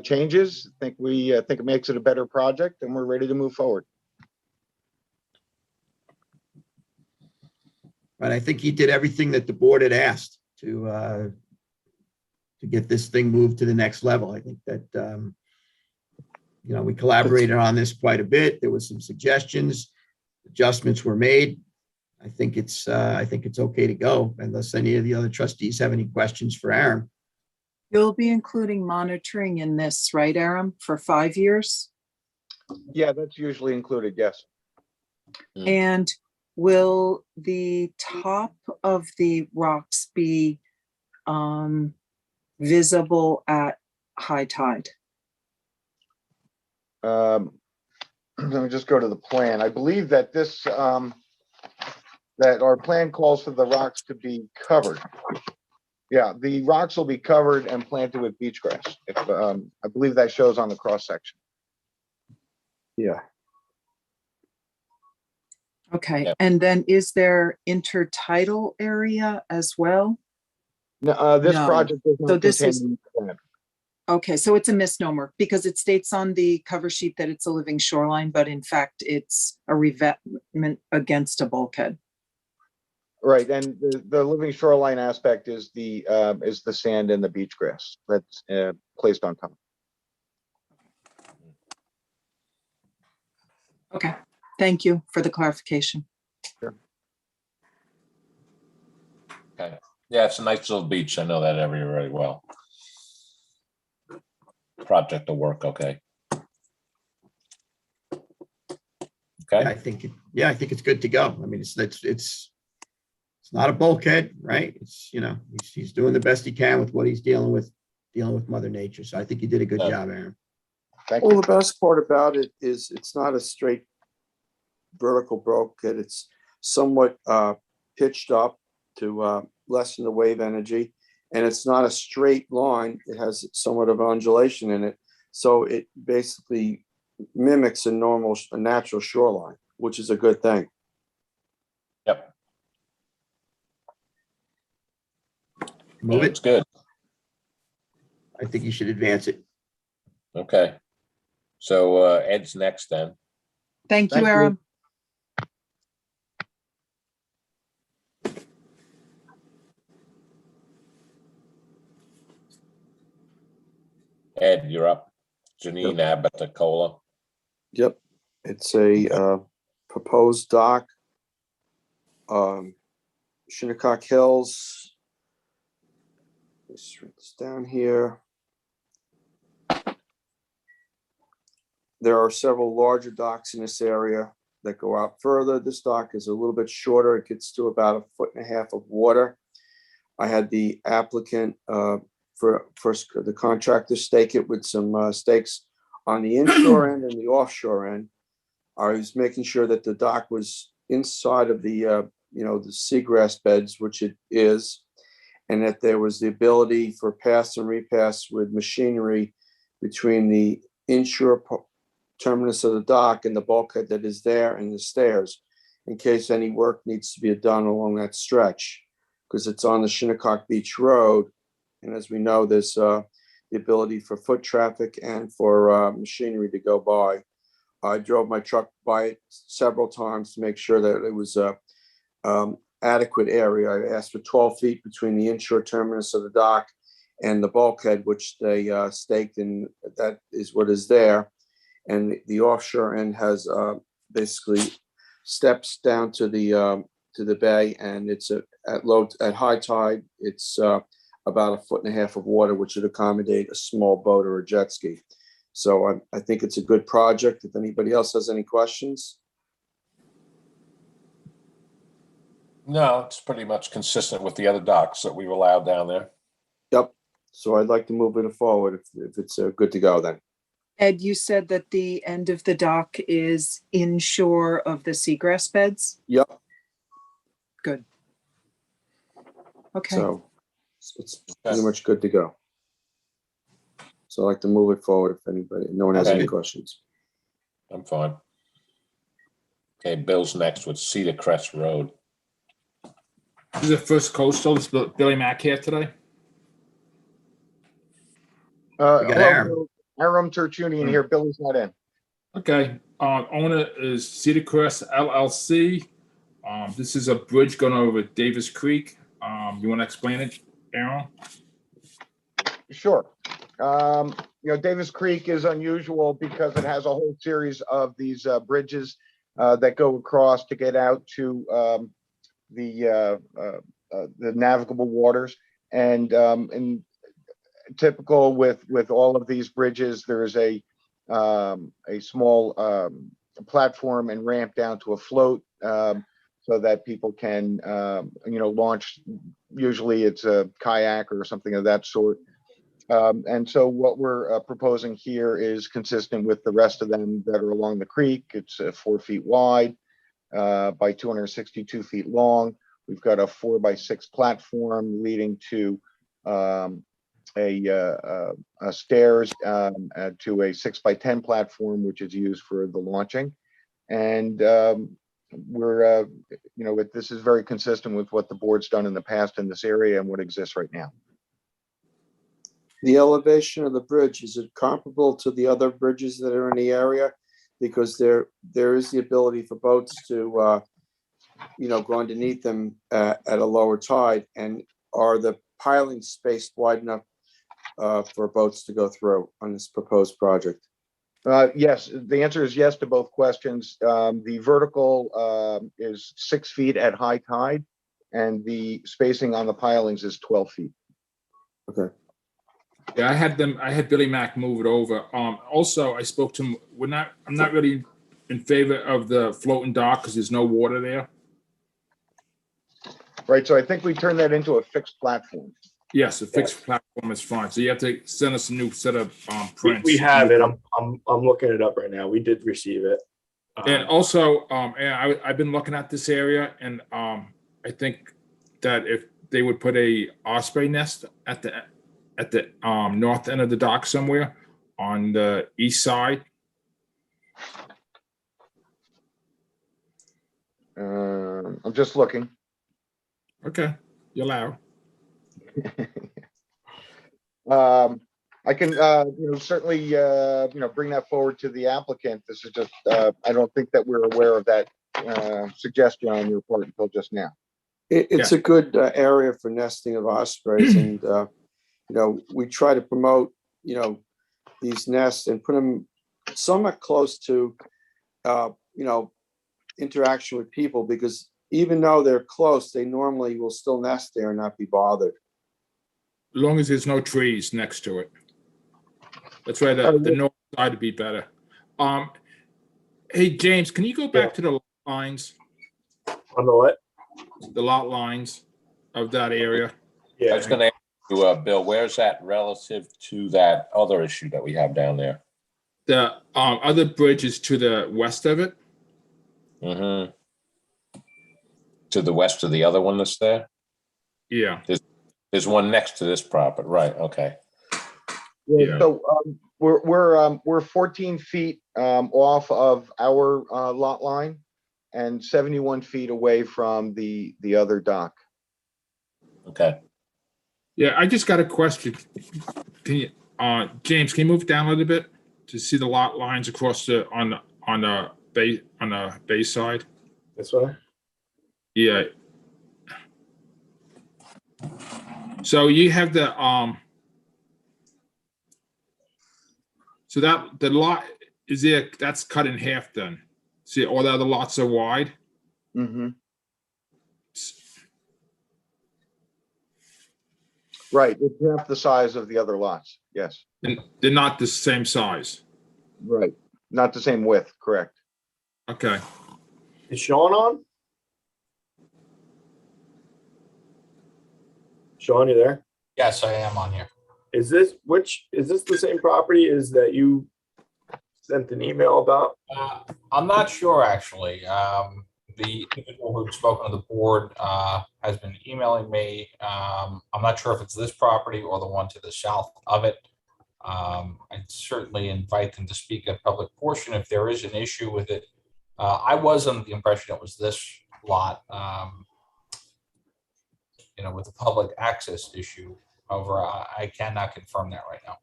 changes. I think it makes it a better project and we're ready to move forward. But I think he did everything that the board had asked to get this thing moved to the next level. I think that, we collaborated on this quite a bit. There was some suggestions, adjustments were made. I think it's okay to go unless any of the other trustees have any questions for Aram. You'll be including monitoring in this, right, Aram, for 5 years? Yeah, that's usually included, yes. And will the top of the rocks be visible at high tide? Let me just go to the plan. I believe that this, that our plan calls for the rocks to be covered. Yeah, the rocks will be covered and planted with beach grass. If, I believe that shows on the cross section. Yeah. Okay, Yep. and then is there intertidal area as well? No, this No. project does So not this contain is- any plan. Okay, so it's a misnomer because it states on the cover sheet that it's a living shoreline, but in fact, it's a revetment against a bulkhead. Right, and the living shoreline aspect is the sand and the beach grass that's placed on top. Okay, thank you for the clarification. Okay. Yeah, it's a nice little beach. I know that area very well. Project will work okay. Okay, I think it's good to go. I mean, it's not a bulkhead, right? It's, you know, he's doing the best he can with what he's dealing with Mother Nature. So I think you did a good Yeah. job, Aaron. Thank Well, you. the best part about it is it's not a straight vertical bulkhead. It's somewhat pitched up to lessen the wave energy. And it's not a straight line. It has somewhat of undulation in it. So it basically mimics a natural shoreline, which is a good thing. yep, Move it's it. good. I think you should advance it. Okay. So Ed's next then. Thank you, Thank you. Aaron. Ed, you're up. Janine Abatacola. Yep. It's a proposed dock. Shinnecock Hills. Let's write this down here. There are several larger docks in this area that go out further. This dock is a little bit shorter. It gets to about 1.5 feet of water. I had the applicant for the contractor stake it with some stakes on the inshore end and the offshore end. I was making sure that the dock was inside of the the seagrass beds, which it is, and that there was the ability for pass and repass with machinery between the inshore terminus of the dock and the bulkhead that is there and the stairs, in case any work needs to be done along that stretch, because it's on the Shinnecock Beach Road. And as we know, there's the ability for foot traffic and for machinery to go by. I drove my truck by it several times to make sure that it was a adequate area. I asked for 12 feet between the inshore terminus of the dock and the bulkhead, which they staked, and that is what is there. And the offshore end has basically steps down to the bay, and it's at high tide. It's about 1.5 feet of water, which would accommodate a small boat or a jet ski. So I think it's a good project. If anybody else has any questions. No, it's pretty much consistent with the other docks that we've allowed down there. Yep. So I'd like to move it forward if it's good to go then. Ed, you said that the end of the dock is inshore of the seagrass beds? Yep. Good. Okay, So it's pretty much good to go. So I'd like to move it forward if no one has any Okay. questions. I'm fine. Okay, Bill's next with Cedar Crest Road. This is the first coastal. It's Billy Mack here today. We got Hello, Aaron. Bill. Aram Tertunian here. Billy's not in. Okay. Owner is Cedar Crest LLC. This is a bridge going over Davis Creek. You want to explain it, Aaron? Sure. Davis Creek is unusual because it has a whole series of these bridges that go across to get out to the navigable waters. And typical with all of these bridges, there is a small platform and ramp down to a float so that people can launch. Usually it's a kayak or something of that sort. And so what we're proposing here is consistent with the rest of them that are along the creek. It's 4 feet wide. by 262 feet long. We've got a 4x6 platform leading to a stairs to a 6x10 platform, which is used for the launching. And we're, this is very consistent with what the board's done in the past in this area and what exists right now. The elevation of the bridge, is it comparable to the other bridges that are in the area? Because there is the ability for boats to, go underneath them at a lower tide. And are the pilings spaced wide enough for boats to go through on this proposed project? Yes, the answer is yes to both questions. The vertical is 6 feet at high tide, and the spacing on the pilings is 12 feet. Okay. Yeah, I had Billy Mack move it over. Also, I spoke to him, I'm not really in favor of the floating dock because there's no water there. Right, so I think we turned that into a fixed platform. Yes, a fixed platform is fine. So you have to send us a new set of prints. We have it. I'm looking it up right now. We did receive it. And also, I've been looking at this area, and I think that if they would put a osprey nest at the north end of the dock somewhere on the east side. I'm just looking. Okay, you're allowed. I can, certainly, bring that forward to the applicant. This is just, I don't think that we're aware of that suggestion on your part until just now. It's a good area for nesting of ospreys, and we try to promote these nests and put them somewhat close to interaction with people, because even though they're close, they normally will still nest there and not be bothered. As long as there's no trees next to it. That's why the north side would be better. Hey, James, can you go back to the lot lines? On the what? The lot lines of that area? I was going to ask you, Bill, where's that relative to that other issue that we have down there? The other bridge is to the west of it. Mm-hmm. To the west of the other one that's there? Yeah. There's one next to this property, right? Okay. Yeah. So we're 14 feet off of our lot line and 71 feet away from the other dock. Okay. Yeah, I just got a question. Can you, James, can you move down a little bit to see the lot lines across on the bay side? This way? Yeah. So you have the so that the lot is there, that's cut in half then. See, all the other lots are wide. Mm-hmm. Right, it's half the size of the other lots. Yes. And they're not the same size. Right, not the same width. Correct. Okay. Is Sean on? Sean, you there? Yes, I am on here. Is this the same property as that you sent an email about? I'm not sure, actually. The individual who's spoken to the board has been emailing me. I'm not sure if it's this property or the one to the south of it. I'd certainly invite them to speak at public portion if there is an issue with it. I was under the impression it was this lot, with the public access issue. However, I cannot confirm that right now.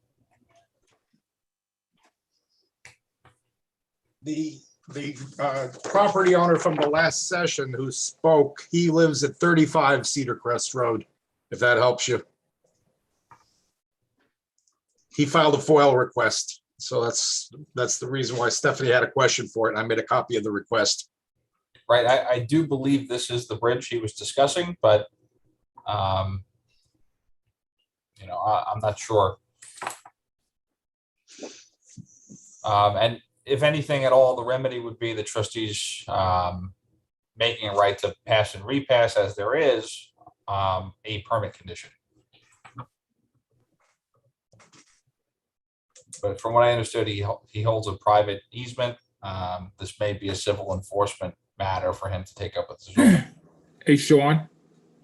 The property owner from the last session who spoke, he lives at 35 Cedar Crest Road, if that helps you. He filed a FOIL request, so that's the reason why Stephanie had a question for it, and I made a copy of the request. Right, I do believe this is the bridge he was discussing, but I'm not sure. And if anything at all, the remedy would be the trustees making it right to pass and repass, as there is a permit condition. But from what I understood, he holds a private easement. This may be a civil enforcement matter for him to take up with the zoning. Hey, Sean.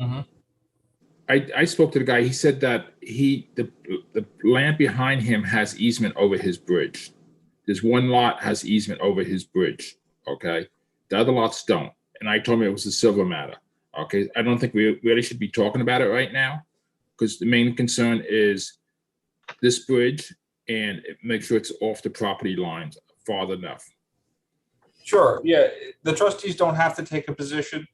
Mhm. I spoke to the guy. He said that the land behind him has easement over his bridge. There's one lot has easement over his bridge. Okay, the other lots don't. And I told him it was a civil matter. Okay, I don't think we really should be talking about it right now, because the main concern is this bridge and make sure it's off the property lines far enough. Sure, yeah, the trustees don't have to take a position.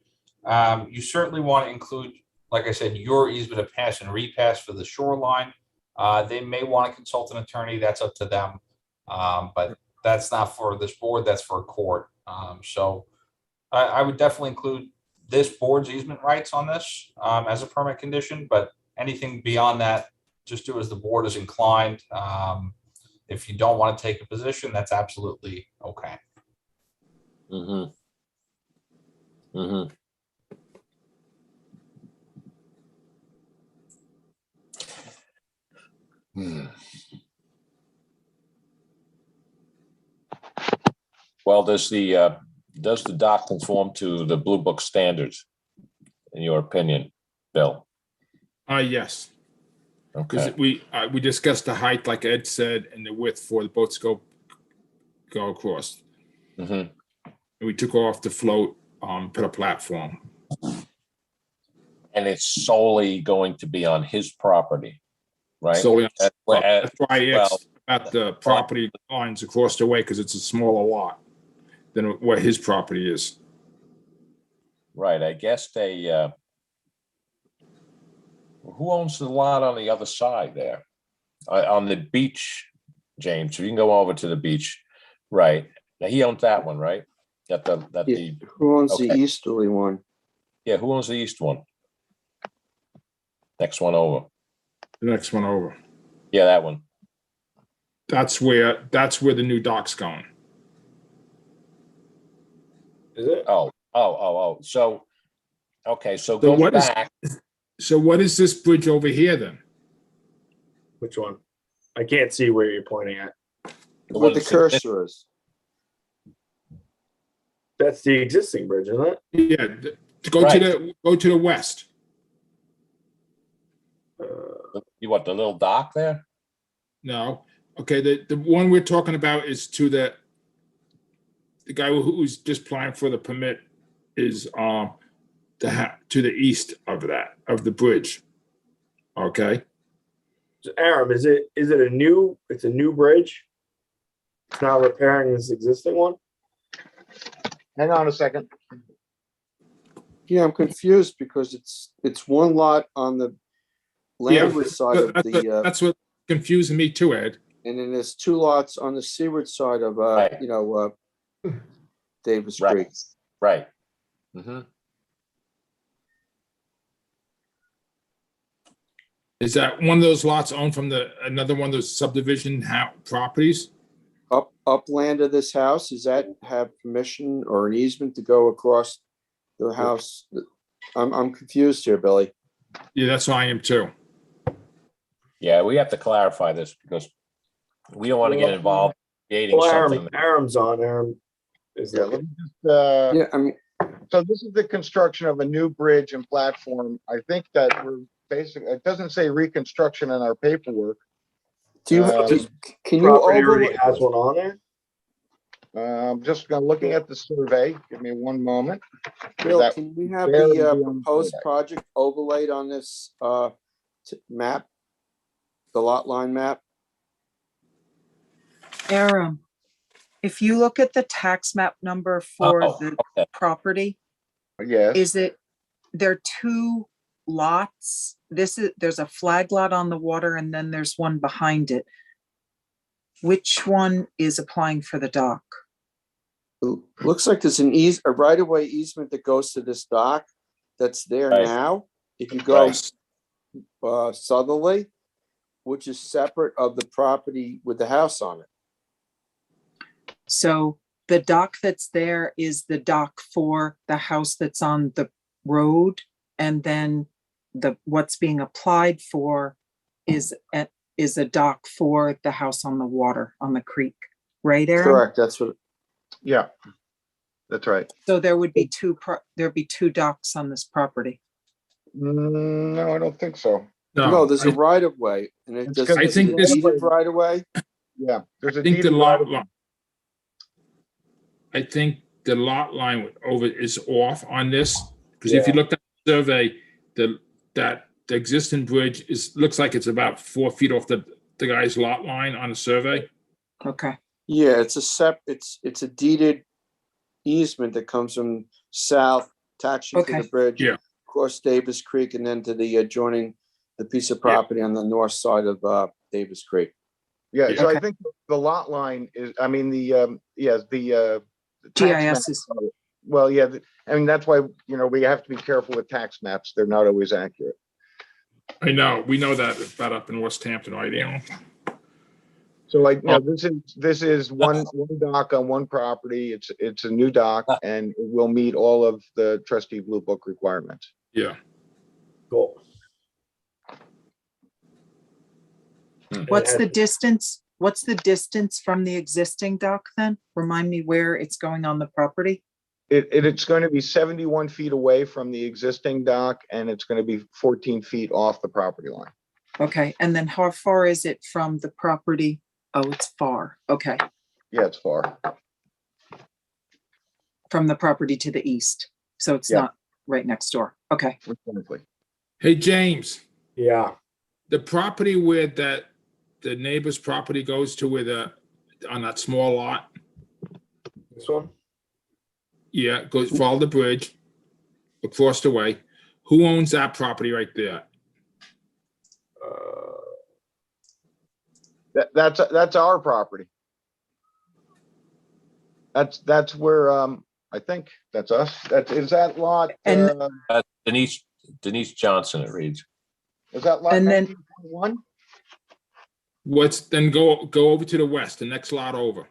You certainly want to include, like I said, your easement of pass and repass for the shoreline. They may want to consult an attorney, that's up to them. But that's not for this board, that's for a court. So I would definitely include this board's easement rights on this as a permit condition, but anything beyond that, just do as the board is inclined. If you don't want to take a position, that's absolutely okay. Mm-hmm. Mm-hmm. Well, does the dock conform to the Blue Book standards, in your opinion, Bill? Yes. Because Okay. we discussed the height, like Ed said, and the width for the boats go across. Mm-hmm. And we took off the float, put a platform. And it's solely going to be on his property, right? So that's why I well, asked at the property lines across the way, because it's a smaller lot than what his property is. Right, I guess they, who owns the lot on the other side there? On the beach, James, you can go over to the beach, right? Now, he owns that one, right? Who owns the okay. easterly one? Yeah, who owns the east one? Next one over. The next one over. Yeah, that one. That's where the new dock's going. Is it? Oh. So, okay, so So go back. So what is this bridge over here then? Which one? I can't see where you're pointing at. Where the cursor is. That's the existing bridge, isn't it? Yeah, go to the west. You want the little dock there? No. Okay, the one we're talking about is to the guy who's just applying for the permit is to the east of the bridge. Okay. Aram, is it a new? It's a new bridge. It's not repairing this existing one. Hang on a second. Yeah, I'm confused because it's one lot on the landward side of the, That's what confusing me too, Ed. and then there's two lots on the seaward side of, Right. Davis Right. Creek. Right. Mm-hmm. Is that one of those lots owned from another one of those subdivision properties? Upland of this house, does that have permission or an easement to go across the house? I'm confused here, Billy. Yeah, that's why I am too. Yeah, we have to clarify this because we don't want to get involved creating Well, something. Aram's on. Aram is Yeah, looking. Yeah, I mean, So this is the construction of a new bridge and platform. I think that we're basically, it doesn't say reconstruction in our paperwork. can you Property already overlay? has one on there. I'm just looking at the survey. Give me one moment. Bill, That- can we have barely the be on proposed survey. project overlaid on this map? The lot line map? Aram, if you look at the tax map number for the Okay. property, Yes, there are two lots. There's a flag lot on the water and then there's one behind it. Which one is applying for the dock? Looks like there's a right-of-way easement that goes to this dock that's there Right. now. If you go Right. southerly, which is separate of the property with the house on it. So the dock that's there is the dock for the house that's on the road, and then what's being applied for is a dock for the house on the water, on the creek, right, Aaron? Correct, that's what, yeah. That's right. So there would be there'd be two docks on this property. No, I don't think so. No, there's a I right of way and It's does got- I think this- deeded right of way. Yeah, there's a think the deeded lot, right of way. I think the lot line over is off on this, because if you Yeah. looked at the survey, the existing bridge looks like it's about 4 feet off the guy's lot line on the survey. Okay, Yeah, it's a deeded easement that comes from south, attaching to Okay. the bridge. Yeah. Across Davis Creek and then to the adjoining, the piece of property on the north side of Davis Creek. Yeah, so I Okay. think the lot line is, I mean, the tax GIS map- is, Well, yeah, I mean, that's why, we have to be careful with tax maps. They're not always accurate. I know, we know that about up in West Hampton, right? So like, this is one dock on one property. It's a new dock and it will meet all of the trustee blue book requirements. Yeah. Cool. what's the distance? What's the distance from the existing dock then? Remind me where it's going on the property? It's going to be 71 feet away from the existing dock and it's going to be 14 feet off the property line. Okay, and then how far is it from the property? Oh, it's far. Okay, Yeah, it's far. from the property to the east. So it's Yeah. not right next door. Okay, Exactly. Hey, James, Yeah. the property where the neighbor's property goes to on that small lot, This one? yeah, follow the bridge across the way. Who owns that property right there? That's our property. That's where, I think that's us. Is that lot, And- Denise Johnson, it reads. is that lot And then- 1921? Then go over to the west, the next lot over.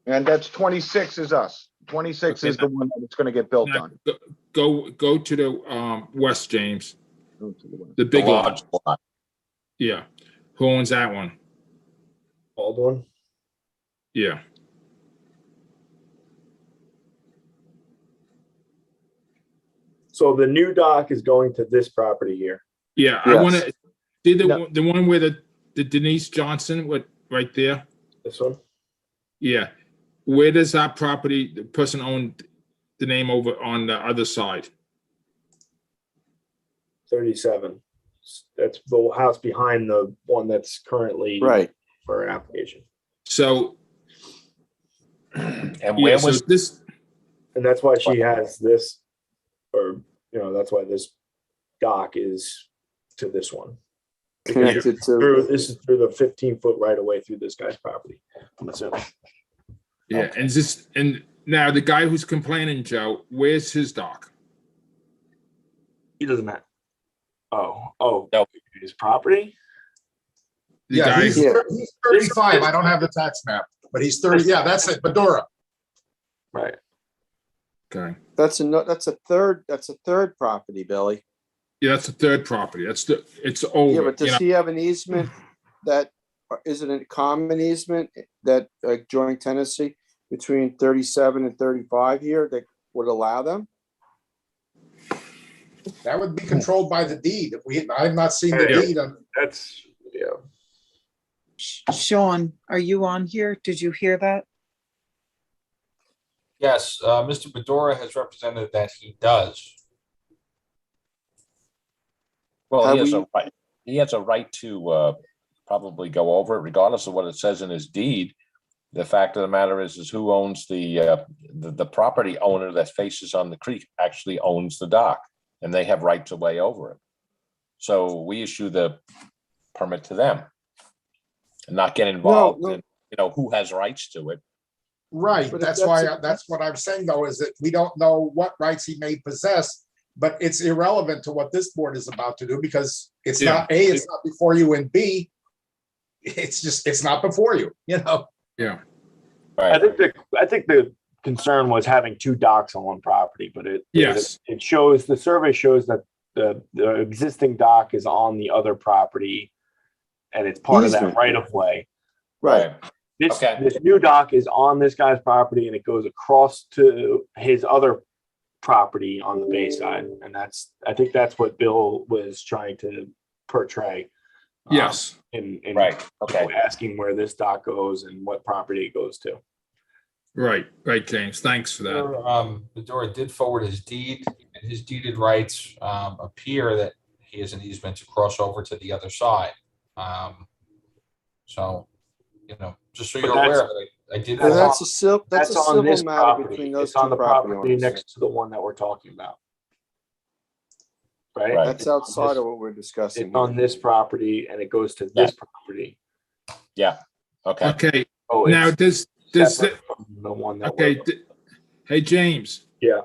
And that's 26 is us. 26 Okay. is the one that's gonna get built Now, on. go to the west, James, Go to the west. the The big lot. large lot. Yeah. Who owns that one? Baldwin? Yeah. So the new dock is going to this property here. Yeah, I Yes. want to see No. the one where the Denise Johnson, right there. This one? Yeah. Where does that property, the person owned the name over on the other side? 37. That's the house behind the one that's currently Right. for an application. So, And yeah, where so was, this, And that's why she has this, or, that's why this dock is to this one. Connected This is through the 15-foot right away through this guy's property. I'm assuming. yeah, and now the guy who's complaining, Joe, where's his dock? He doesn't have. Oh, No. his property? The Yeah, guy, he's 35. I don't have the tax map, but he's 30. Yeah, that's it. Medora. Right. okay. That's a third property, Billy. Yeah, that's the third property. It's Yeah, over, but does he have an easement that, is it a common easement that joint tenancy between 37 and 35 here that would allow them? That would be controlled by the deed. I've not seen the Yeah. deed. That's, yeah. Sean, are you on here? Did you hear that? Yes, Mr. Bedora has represented that he does. well, Have he has we- a right, he has a right to probably go over it regardless of what it says in his deed. The fact of the matter is who owns the property owner that faces on the creek actually owns the dock, and they have rights of way over it. So we issue the permit to them and not get involved no. in, who has rights to it. Right. But if That's that's why, a- that's what I'm saying though, is that we don't know what rights he may possess, but it's irrelevant to what this board is about to do because it's Yeah. not, A, it's not before you, and B, it's not before you, Yeah. Right. I think the concern was having two docks on one property, but Yes. it shows, the survey shows that the existing dock is on the other property and it's part of that Easement. right of way. Right. Okay. This new dock is on this guy's property and it goes across to his other property on the bay side. And I think that's what Bill was trying to portray. Yes. In Right, okay. asking where this dock goes and what property it goes to. Right, James. Thanks for that. Bedora did forward his deed, and his deeded rights appear that he has an easement to cross over to the other side. So, just so But you're aware of it, I did. And that's a civil on this matter property. between those It's on two the property property owners. next to the one that we're talking about. Right? Right. That's outside of what we're discussing. It's on this property and it goes to this property. Yeah, okay. Okay, Oh, now it's does separate from the one that okay, we're- hey, James. Yeah.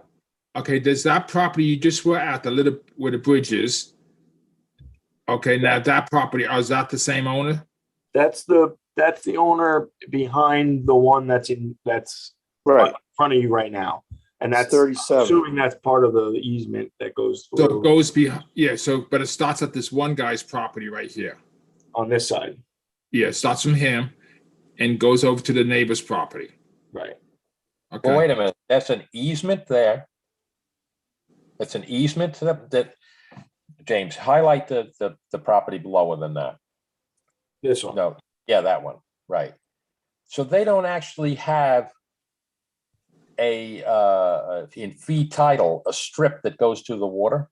Okay, does that property you just were at, the little where the bridge is? Okay, now that property, is that the same owner? That's the owner behind the one that's Right, in front of you right now. And that's 37. assuming that's part of the easement that goes So through it goes behind, yeah, but it starts at this one guy's property right here. on this side. Yeah, it starts from him and goes over to the neighbor's property. Right. Well, Okay, wait a minute, that's an easement there. It's an easement to that, James, highlight the property lower than that. This one. No, yeah, that one, right. So they don't actually have in fee title, a strip that goes to the water?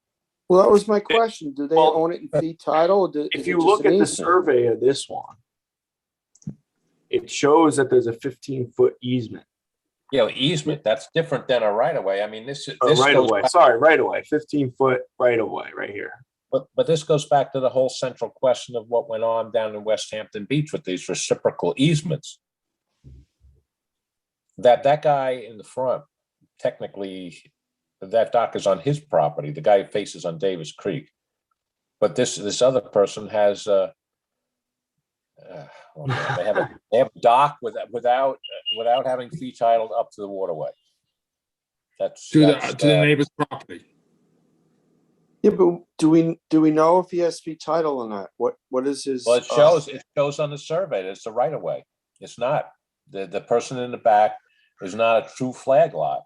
well, that was my question. Do they Well, own it in fee title? Or is If it you just look an at the easement? survey of this one, it shows that there's a 15-foot easement. Easement, that's different than a right of way. I mean, this Or goes right away. back- Sorry, right away. 15-foot right away right here. But this goes back to the whole central question of what went on down in West Hampton Beach with these reciprocal easements. That guy in the front, technically, that dock is on his property. The guy faces on Davis Creek. But this other person has they have a dock without having fee titled up to the waterway. That's to the neighbor's property. Yeah, but do we know if he has fee title or not? What is his? well, it shows on the survey that it's a right of way. It's not. The person in the back is not a true flag lot.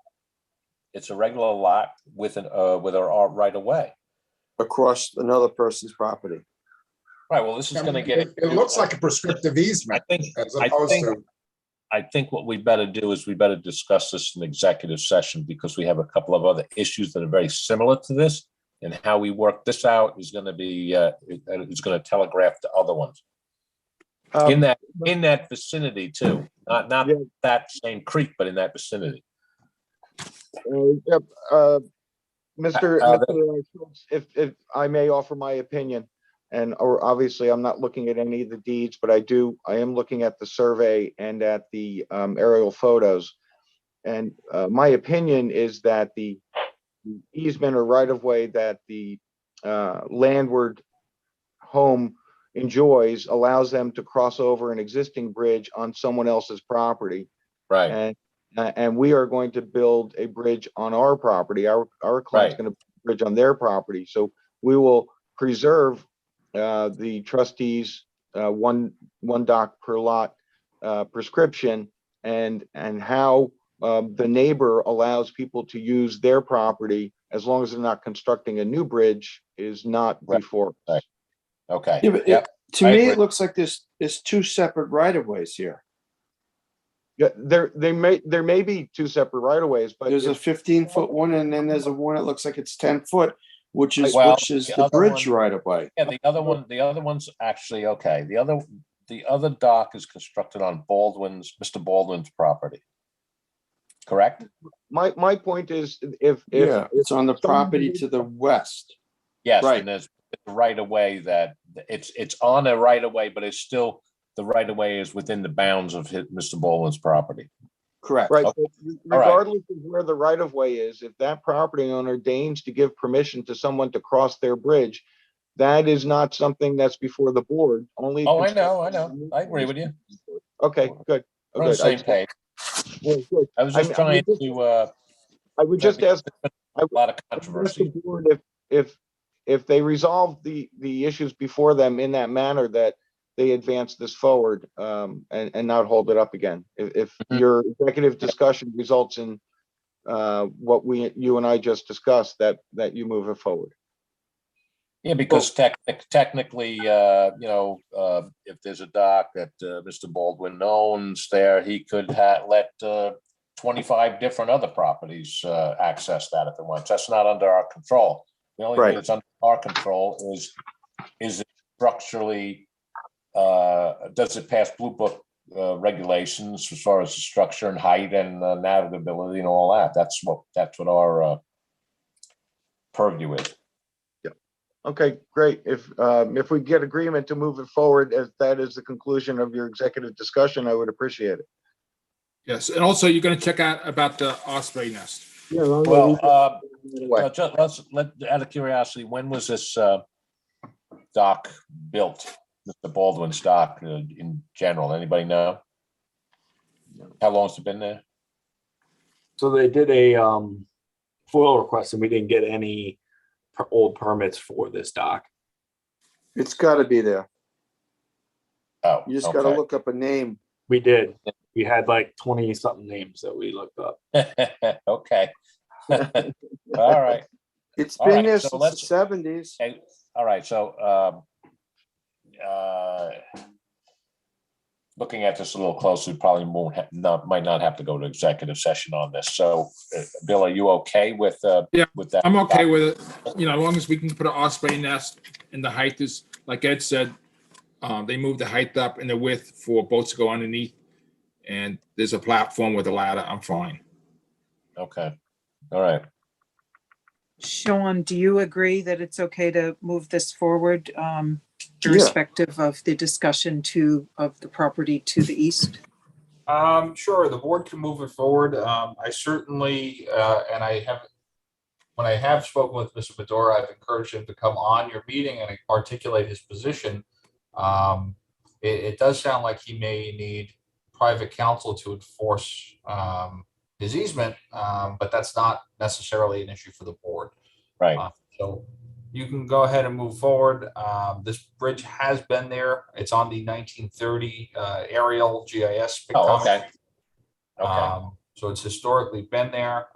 It's a regular lot with a right of way. Across another person's property. Right. Well, this is going to get. It looks like a prescriptive easement as opposed to. I think what we better do is we better discuss this in executive session because we have a couple of other issues that are very similar to this, and how we work this out is going to be is going to telegraph the other ones in that vicinity too. Not Yeah. that same creek, but in that vicinity. Yep, Mr. Schultz, if I may offer my opinion, or obviously I'm not looking at any of the deeds, but I am looking at the survey and at the aerial photos. And my opinion is that the easement or right of way that the landward home enjoys allows them to cross over an existing bridge on someone else's property. Right. And we are going to build a bridge on our property. Our client's Right. going to build a bridge on their property. So we will preserve the trustees one dock per lot prescription, and how the neighbor allows people to use their property as long as they're not constructing a new bridge is not Right. before. Right. Okay. Yeah, but Yep. to I me, agree. it looks like there's two separate right of ways here. Yeah, there may be two separate right of ways, but There's a if- 15-foot one, and then there's a one that looks like it's 10 foot, which is Well, the the other bridge one- right of way. Yeah, the other one's actually okay. The other dock is constructed on Mr. Baldwin's property. Correct? my point is if Yeah, it's on the someone property did- to the west. Yes, Right. and there's a right of way that it's on a right of way, but it's still the right of way is within the bounds of Mr. Baldwin's property. Correct. Right, Okay. but regardless of where the right of way is, if that property owner deigns to give permission to someone to cross their bridge, that is not something that's before the board, only. Oh, I know. I agree with you. Okay, good. We're on the Good. same page. Yeah, good. I was just I trying would to, I would just ask, a lot of ask the controversy. board if they resolve the issues before them in that manner, that they advance this forward, and not hold it up again. If Mhm. your executive discussion results in what you and I just discussed, that you move it forward. Yeah, because technically, if there's a dock that Mr. Baldwin owns there, he could let 25 different other properties access that if it wants. That's not under our control. The only Right. thing that's under our control is it structurally, does it pass Blue Book regulations as far as the structure and height and navigability and all that? That's what our purview is. Okay, great. If we get agreement to move it forward, as that is the conclusion of your executive discussion, I would appreciate it. Yes, and also you're gonna check out about the osprey nest. Yeah, well, Well, Anyway. out of curiosity, when was this dock built? Mr. Baldwin's dock in general, anybody know? How long's it been there? So they did a FOIL request and we didn't get any old permits for this dock. It's gotta be there. Oh, You just gotta okay. look up a name. We did. We had like 20 something names that we looked up. Okay. All right. It's All been right, there so since the let's- 70s. Okay. All right. So looking at this a little closer, probably might not have to go to executive session on this. So, Bill, are you okay with Yeah, with that? I'm okay with it, as long as we can put an osprey nest and the height is, like Ed said, they moved the height up and the width for boats to go underneath. And there's a platform with a ladder, I'm fine. Okay. All right. Sean, do you agree that it's okay to move this forward, irrespective of the discussion of the property to the east? Sure, the board can move it forward. I certainly, and when I have spoken with Mr. Bedora, I've encouraged him to come on your meeting and articulate his position. It does sound like he may need private counsel to enforce his easement, but that's not necessarily an issue for the board. Right. So you can go ahead and move forward. This bridge has been there. It's on the 1930 aerial GIS. Oh, okay. Okay. So it's historically been there.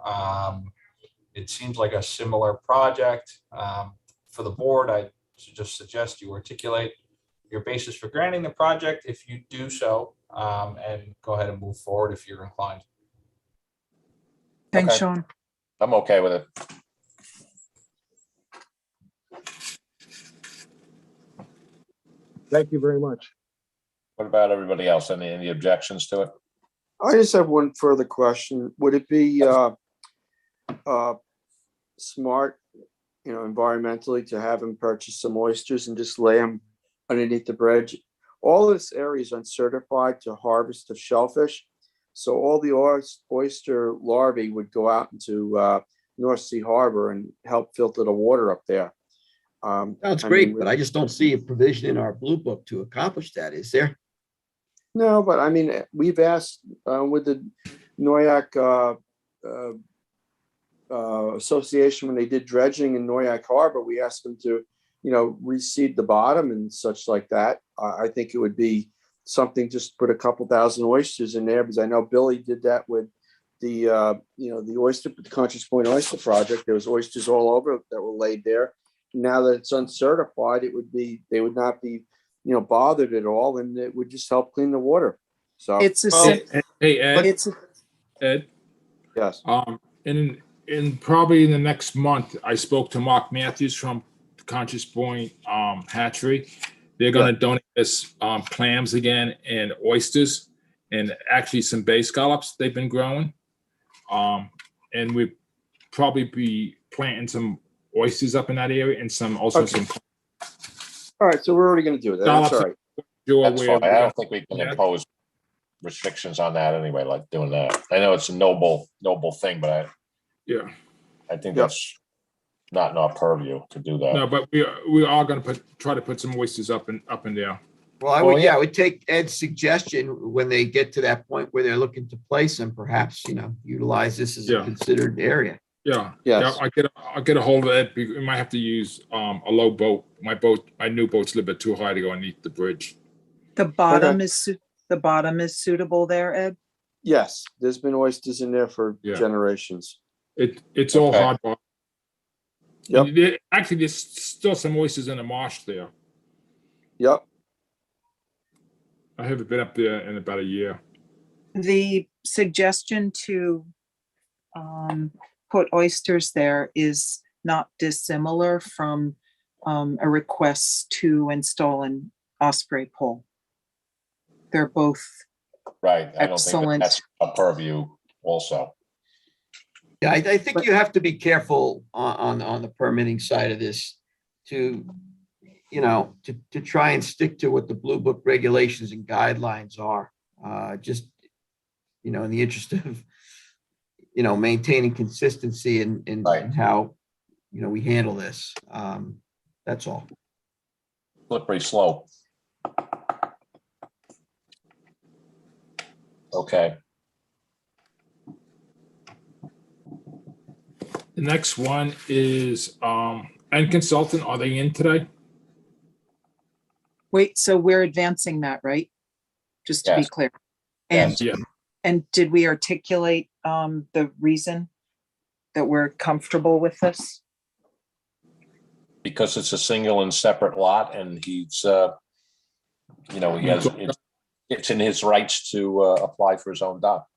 It seems like a similar project. For the board, I just suggest you articulate your basis for granting the project if you do so, and go ahead and move forward if you're inclined. Thanks, Okay. Sean. I'm okay with it. Thank you very much. What about everybody else? Any objections to it? I just have one further question. Would it be smart, environmentally to have him purchase some oysters and just lay them underneath the bridge? All this area is uncertified to harvest of shellfish. So all the oyster larvae would go out into North Sea Harbor and help filter the water up there. Sounds I great, mean, but I just don't see a provision in our blue book to accomplish that, is there? No, but I mean, we've asked with the Noyak Association, when they did dredging in Noyak Harbor, we asked them to, reseed the bottom and such like that. I think it would be something, just put a couple thousand oysters in there, because I know Billy did that with the Conscious Point Oyster Project. There was oysters all over that were laid there. Now that it's uncertified, they would not be, bothered at all, and it would just help clean the water. So It's a, Hey, Ed, it's, Ed, yes, in probably in the next month, I spoke to Mark Matthews from Conscious Point Hatchery. They're gonna donate us clams again and oysters and actually some bay scallops they've been growing. And we'd probably be planting some oysters up in that area and some Okay. All right, so we're already going to do that. That's all right. That's fine. I don't think we can impose restrictions on that anyway, like doing that. I know it's a noble thing, but I think that's not in our purview to do that. No, but we are gonna try to put some oysters up and there. Well, I would take Ed's suggestion when they get to that point where they're looking to place them, perhaps, utilize this as a considered area. Yeah. Yes. I'll get a hold of it. We might have to use a low boat. My new boat's a little bit too high to go underneath the bridge. The bottom the bottom is suitable there, Ed? Yes, there's been oysters in there for Yeah. generations. It's all Okay. hard bottom. Yep. And actually, there's still some oysters in the marsh there. Yep. I haven't been up there in about a year. The suggestion to put oysters there is not dissimilar from a request to install an osprey pole. They're both Right. I don't think excellent. that's a purview also. Yeah, I think you have to be careful on the permitting side of this to, you know, to try and stick to what the Blue Book regulations and guidelines are. Just, you know, in the interest of, you know, maintaining consistency in Right. how, you know, we handle this. That's all. Slippery slope. Okay. The next one is end consultant. Are they in today? Wait, so we're advancing that, right? Just to be Yes. clear. And, Yes. Yeah. and did we articulate the reason that we're comfortable with this? Because it's a single and separate lot and he's, you know, he has, it's in his rights to apply for his own dock.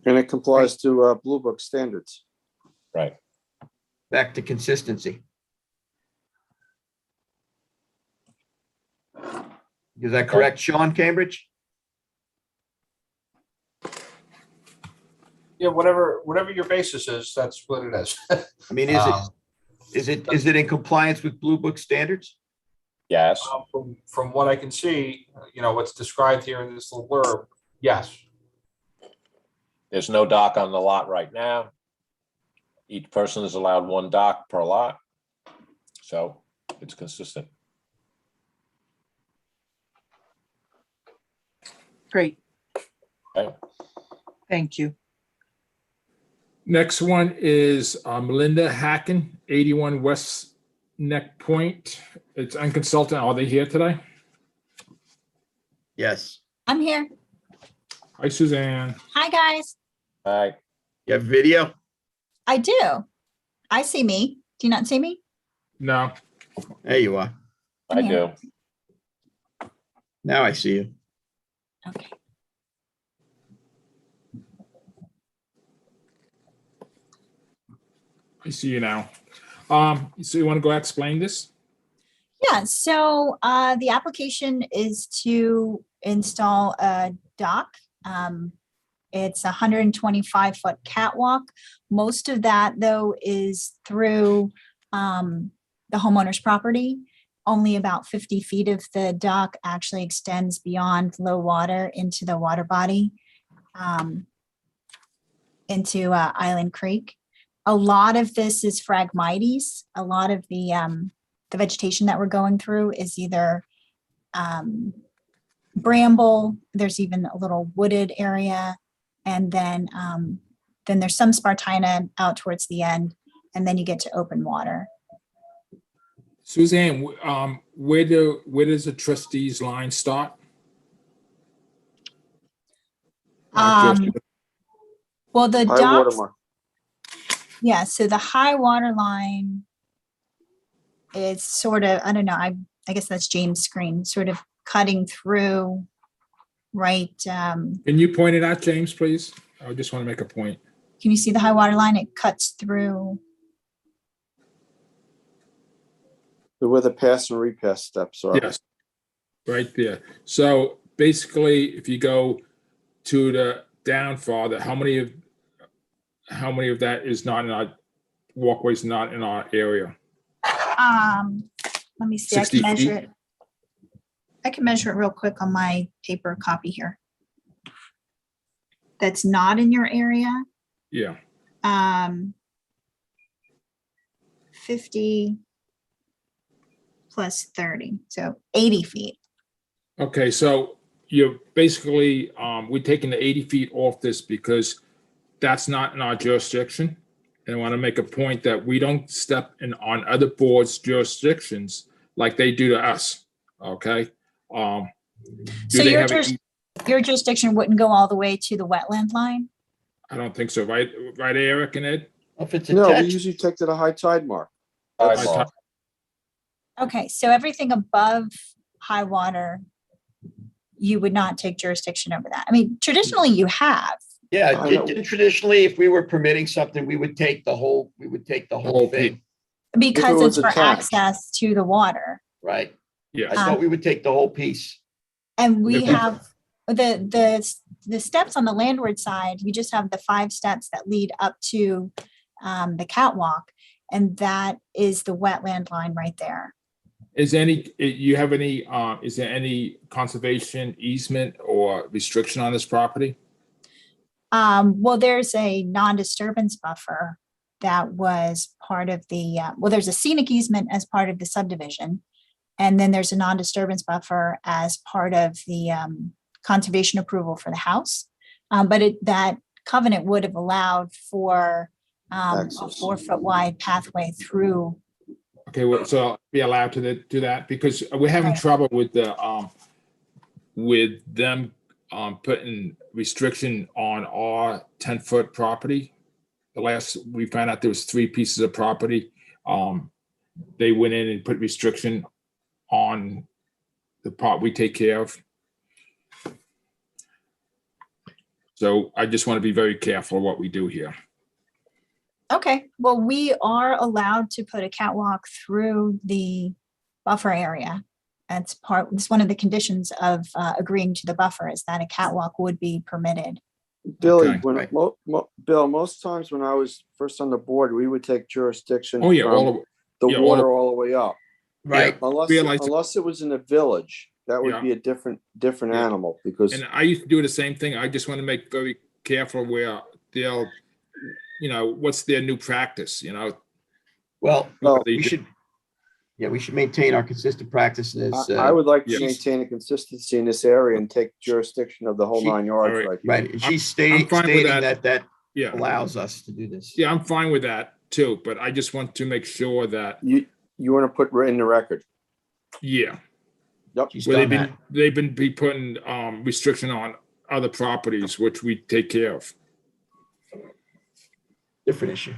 And it complies to Blue Book standards. Right. Back to consistency. Is that correct, Sean Cambridge? Yeah, whatever your basis is, that's what it is. I mean, is it in compliance with Blue Book standards? Yes. From what I can see, you know, what's described here in this little blurb, yes. There's no dock on the lot right now. Each person is allowed one dock per lot. So it's consistent. Great. Okay. Thank you. Next one is Melinda Hacken, 81 West Neck Point. It's end consultant. Are they here today? Yes. I'm here. Hi, Suzanne. Hi, guys. All right. You have video? I do. I see me. Do you not see me? No. There you are. I Yeah. do. Now I see you. Okay. I see you now. So you want to go explain this? Yeah, so the application is to install a dock. It's a 125-foot catwalk. Most of that, though, is through the homeowner's property. Only about 50 feet of the dock actually extends beyond low water into the water body, into Island Creek. A lot of this is Phragmites. A lot of the vegetation that we're going through is either bramble. There's even a little wooded area, and then there's some Spartina out towards the end, and then you get to open water. Suzanne, where does the trustees line start? Well, the High docks, watermark. yeah, so the high water line is sort of, I don't know, I guess that's James' screen, sort of cutting through, right? Can you point it out, James, please? I just want to make a point. Can you see the high water line? It cuts through. Where the pass and repass steps are. Yes, right there. So basically, if you go to the down farther, how many of that is not in our walkways, not in our area? Let me see, I 60 can measure feet? it. I can measure it real quick on my paper copy here. That's not in your area. Yeah. 50 plus 30, so 80 feet. Okay, so you're basically, we're taking the 80 feet off this because that's not in our jurisdiction. And I want to make a point that we don't step in on other boards' jurisdictions like they do to us, okay? Do So they your have a- your jurisdiction wouldn't go all the way to the wetland line? I don't think so, right, Eric and Ed? If it's No, we attached, usually take to the high tide mark. Tide I mark. thought- Okay, so everything above high water, you would not take jurisdiction over that. I mean, traditionally you have. yeah, I know. traditionally, if we were permitting something, we would take the whole whole thing, Because was it's for attached. access to the water. right? I Yeah, thought we would take the whole piece. And we Okay. have the steps on the landward side, you just have the 5 steps that lead up to the catwalk. And that is the wetland line right there. is there any conservation easement or restriction on this property? Well, there's a non-disturbance buffer that was part of the, well, there's a scenic easement as part of the subdivision. And then there's a non-disturbance buffer as part of the conservation approval for the house. But that covenant would have allowed for a Access. 4-foot wide pathway through. Okay, well, so I'll be allowed to do that because we're having Right. trouble with them putting restriction on our 10-foot property. The last, we found out there was 3 pieces of property. They went in and put restriction on the part we take care of. So I just want to be very careful what we do here. Okay, well, we are allowed to put a catwalk through the buffer area. It's one of the conditions of agreeing to the buffer is that a catwalk would be permitted. Billy, Okay. when, Right. Bill, most times when I was first on the board, we would take jurisdiction Oh, yeah, from all of, the yeah, all water all the way up. Right. Realize- Unless it was in a village, that would Yeah. be a different Yeah. animal because and I used to do the same thing. I just want to make very careful where they'll, what's their new practice, Well, Well, we should maintain our consistent practices. I would like to Yes. maintain a consistency in this area and take jurisdiction of the whole She- 9 yards All right. right here. Right, and she's I'm fine with stating that Yeah, allows us to do this. yeah, I'm fine with that too, but I just want to make sure that, You want to put in the record. yeah. Yep. She's Well, done that. they've been putting restriction on other properties, which we take care of. Different issue.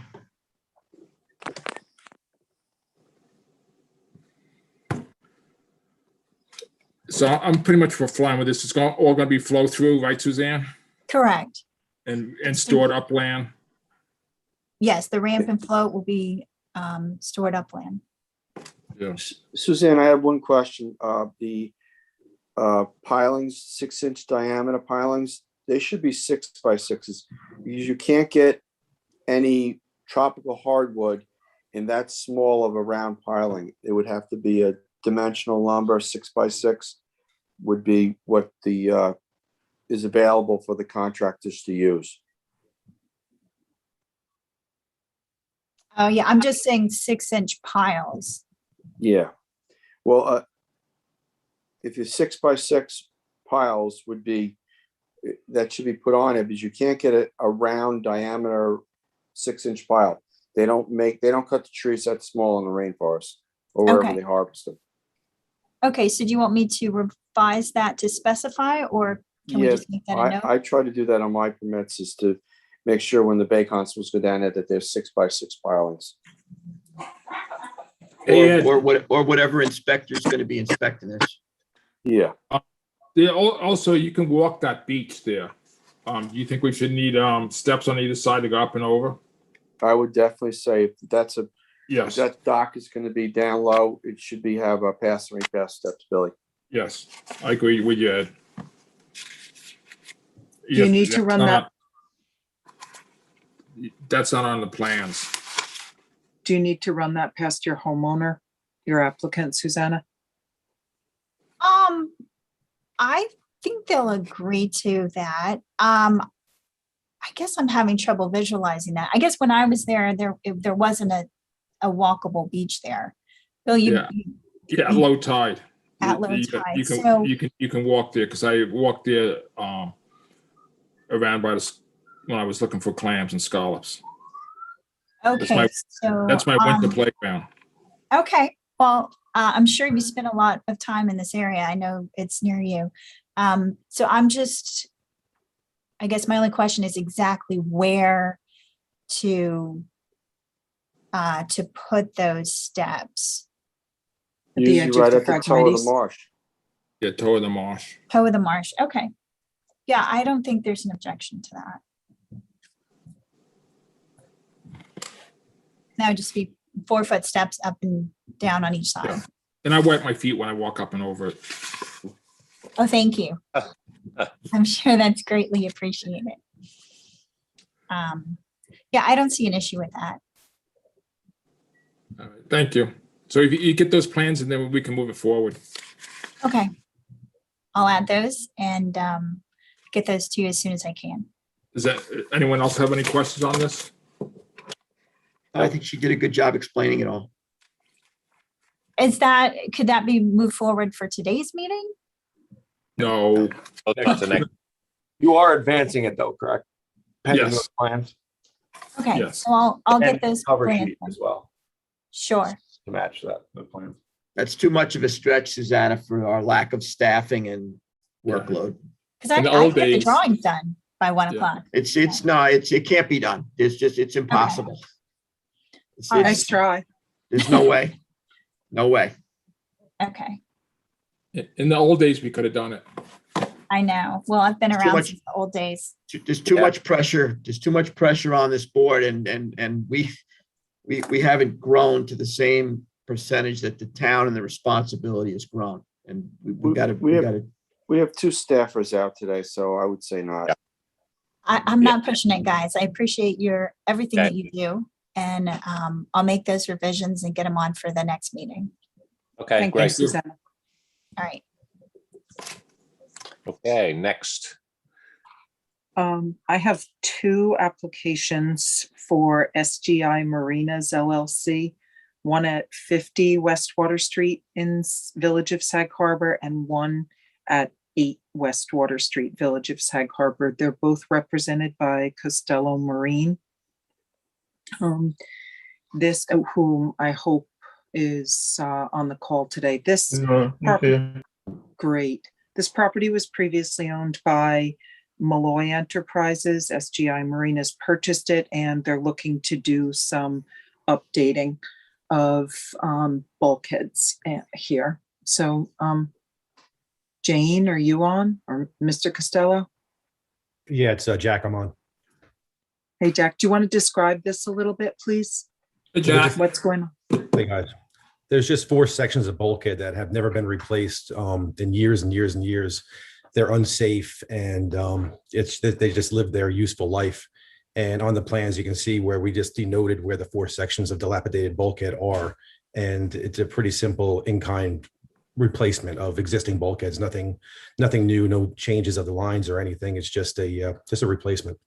So I'm pretty much for flying with this. It's all gonna be flow through, right, Suzanne? Correct. And stored upland? Yes, the ramp and float will be stored upland. Yeah. Suzanne, I have one question. The pilings, 6-inch diameter pilings, they should be 6x6s because you can't get any tropical hardwood in that small of a round piling. It would have to be a dimensional lumber, 6x6 would be what the is available for the contractors to use. Oh, yeah, I'm just saying 6-inch piles. Yeah. Well, if your 6x6 piles would be, that should be put on it because you can't get a round diameter 6-inch pile. They don't cut the trees that small in the rainforest or wherever Okay. they harvest them. Okay, so do you want me to revise that to specify, or can we Yeah, just make that a note? I try to do that on my permits is to make sure when the bay constables go down there that there's 6x6 pilings. Hey, Ed. Or whatever inspector's gonna be inspecting this. Yeah. Also, you can walk that beach there. Do you think we should need steps on either side to go up and over? I would definitely say if if Yes, that dock is going to be down low, it should have a pass and repass steps, Billy. yes, I agree with you, Ed. Do you need to run that? That's not on the plans. Do you need to run that past your homeowner, your applicant, Susanna? I think they'll agree to that. I guess I'm having trouble visualizing that. I guess when I was there, there wasn't a walkable beach there. Bill, Yeah. Yeah, at low tide. At low You tide, can, so- you can walk there because I walked there around when I was looking for clams and scallops. Okay, my- so. That's my winter playground. Okay, well, I'm sure you spend a lot of time in this area. I know it's near you. So I guess my only question is exactly where to put those steps. At the edge Usually of right the at the toe of the Phragmites. marsh. Yeah, toe of the marsh. Toe of the marsh. Okay. Yeah, I don't think there's an objection to that. That would just be 4-foot steps up and down on each side. And I wipe my feet when I walk up and over it. Oh, thank you. I'm sure that's greatly appreciated. Yeah, I don't see an issue with that. All right, thank you. So if you get those plans and then we can move it forward. Okay. I'll add those and get those to you as soon as I can. Does that, anyone else have any questions on this? I think she did a good job explaining it all. Could that be moved forward for today's meeting? No. Oh, that's the next- You are advancing it though, correct? Pending Yes. those plans. Okay, Yes. so I'll And get those Cover plans sheet then. as well Sure. to match that, the plans. That's too much of a stretch, Susanna, for our lack of staffing and workload. Because In the I old get the days- drawings done by 1 Yeah. o'clock. It can't be done. It's impossible. Nice try. There's no way. No way. Okay, In the old days, we could have done it. I know. Well, I've been It's too around much- since the old days. There's too Yeah. much pressure. There's too much pressure on this board and we haven't grown to the same percentage that the town and the responsibility has grown. And we gotta, We have 2 staffers out today, so I would say not. I'm not pushing it, guys. I appreciate everything Okay. that you do. And I'll make those revisions and get them on for the next meeting. Okay, Thank you, great. Susanna. All right. Okay, next. I have 2 applications for SGI Marinas LLC, one at 50 West Water Street in Village of Sag Harbor and one at 8 West Water Street, Village of Sag Harbor. They're both represented by Costello Marine. This, whom I hope is on the call today. This Great. This property was previously owned by Malloy Enterprises. SGI Marinas purchased it and they're looking to do some updating of bulkheads here. So Jane, are you on, or Mr. Costello? Yeah, it's Jack, I'm on. Hey, Jack, do you want to describe this a little bit, please? Hey, Jack. What's going on? Hey, guys. There's just 4 sections of bulkhead that have never been replaced in years and years and years. They're unsafe and it's that they just live their useful life. And on the plans, you can see where we just denoted where the 4 sections of dilapidated bulkhead are. And it's a pretty simple in-kind replacement of existing bulkheads. Nothing new, no changes of the lines or anything. It's just a replacement.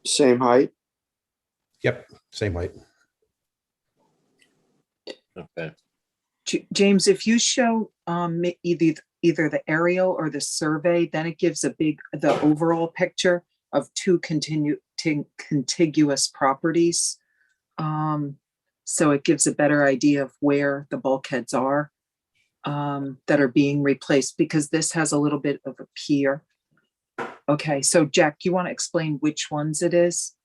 Same height? Yep, same height. Okay. James, if you show either the aerial or the survey, then it gives the overall picture of 2 contiguous properties. So it gives a better idea of where the bulkheads are that are being replaced, because this has a little bit of a pier. Okay, so Jack, you want to explain which ones it is?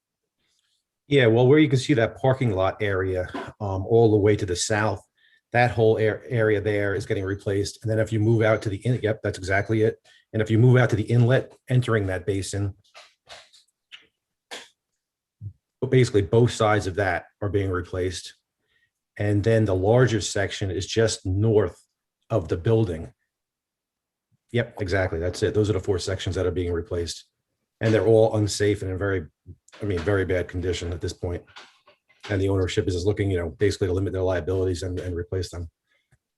Yeah, well, where you can see that parking lot area all the way to the south, that whole area there is getting replaced. And then if you move out to the inlet, yep, that's exactly it. And if you move out to the inlet entering that basin, basically both sides of that are being replaced. And then the larger section is just north of the building. Yep, exactly. That's it. Those are the 4 sections that are being replaced. And they're all unsafe and in very bad condition at this point. And the ownership is just looking, basically to limit their liabilities and replace them.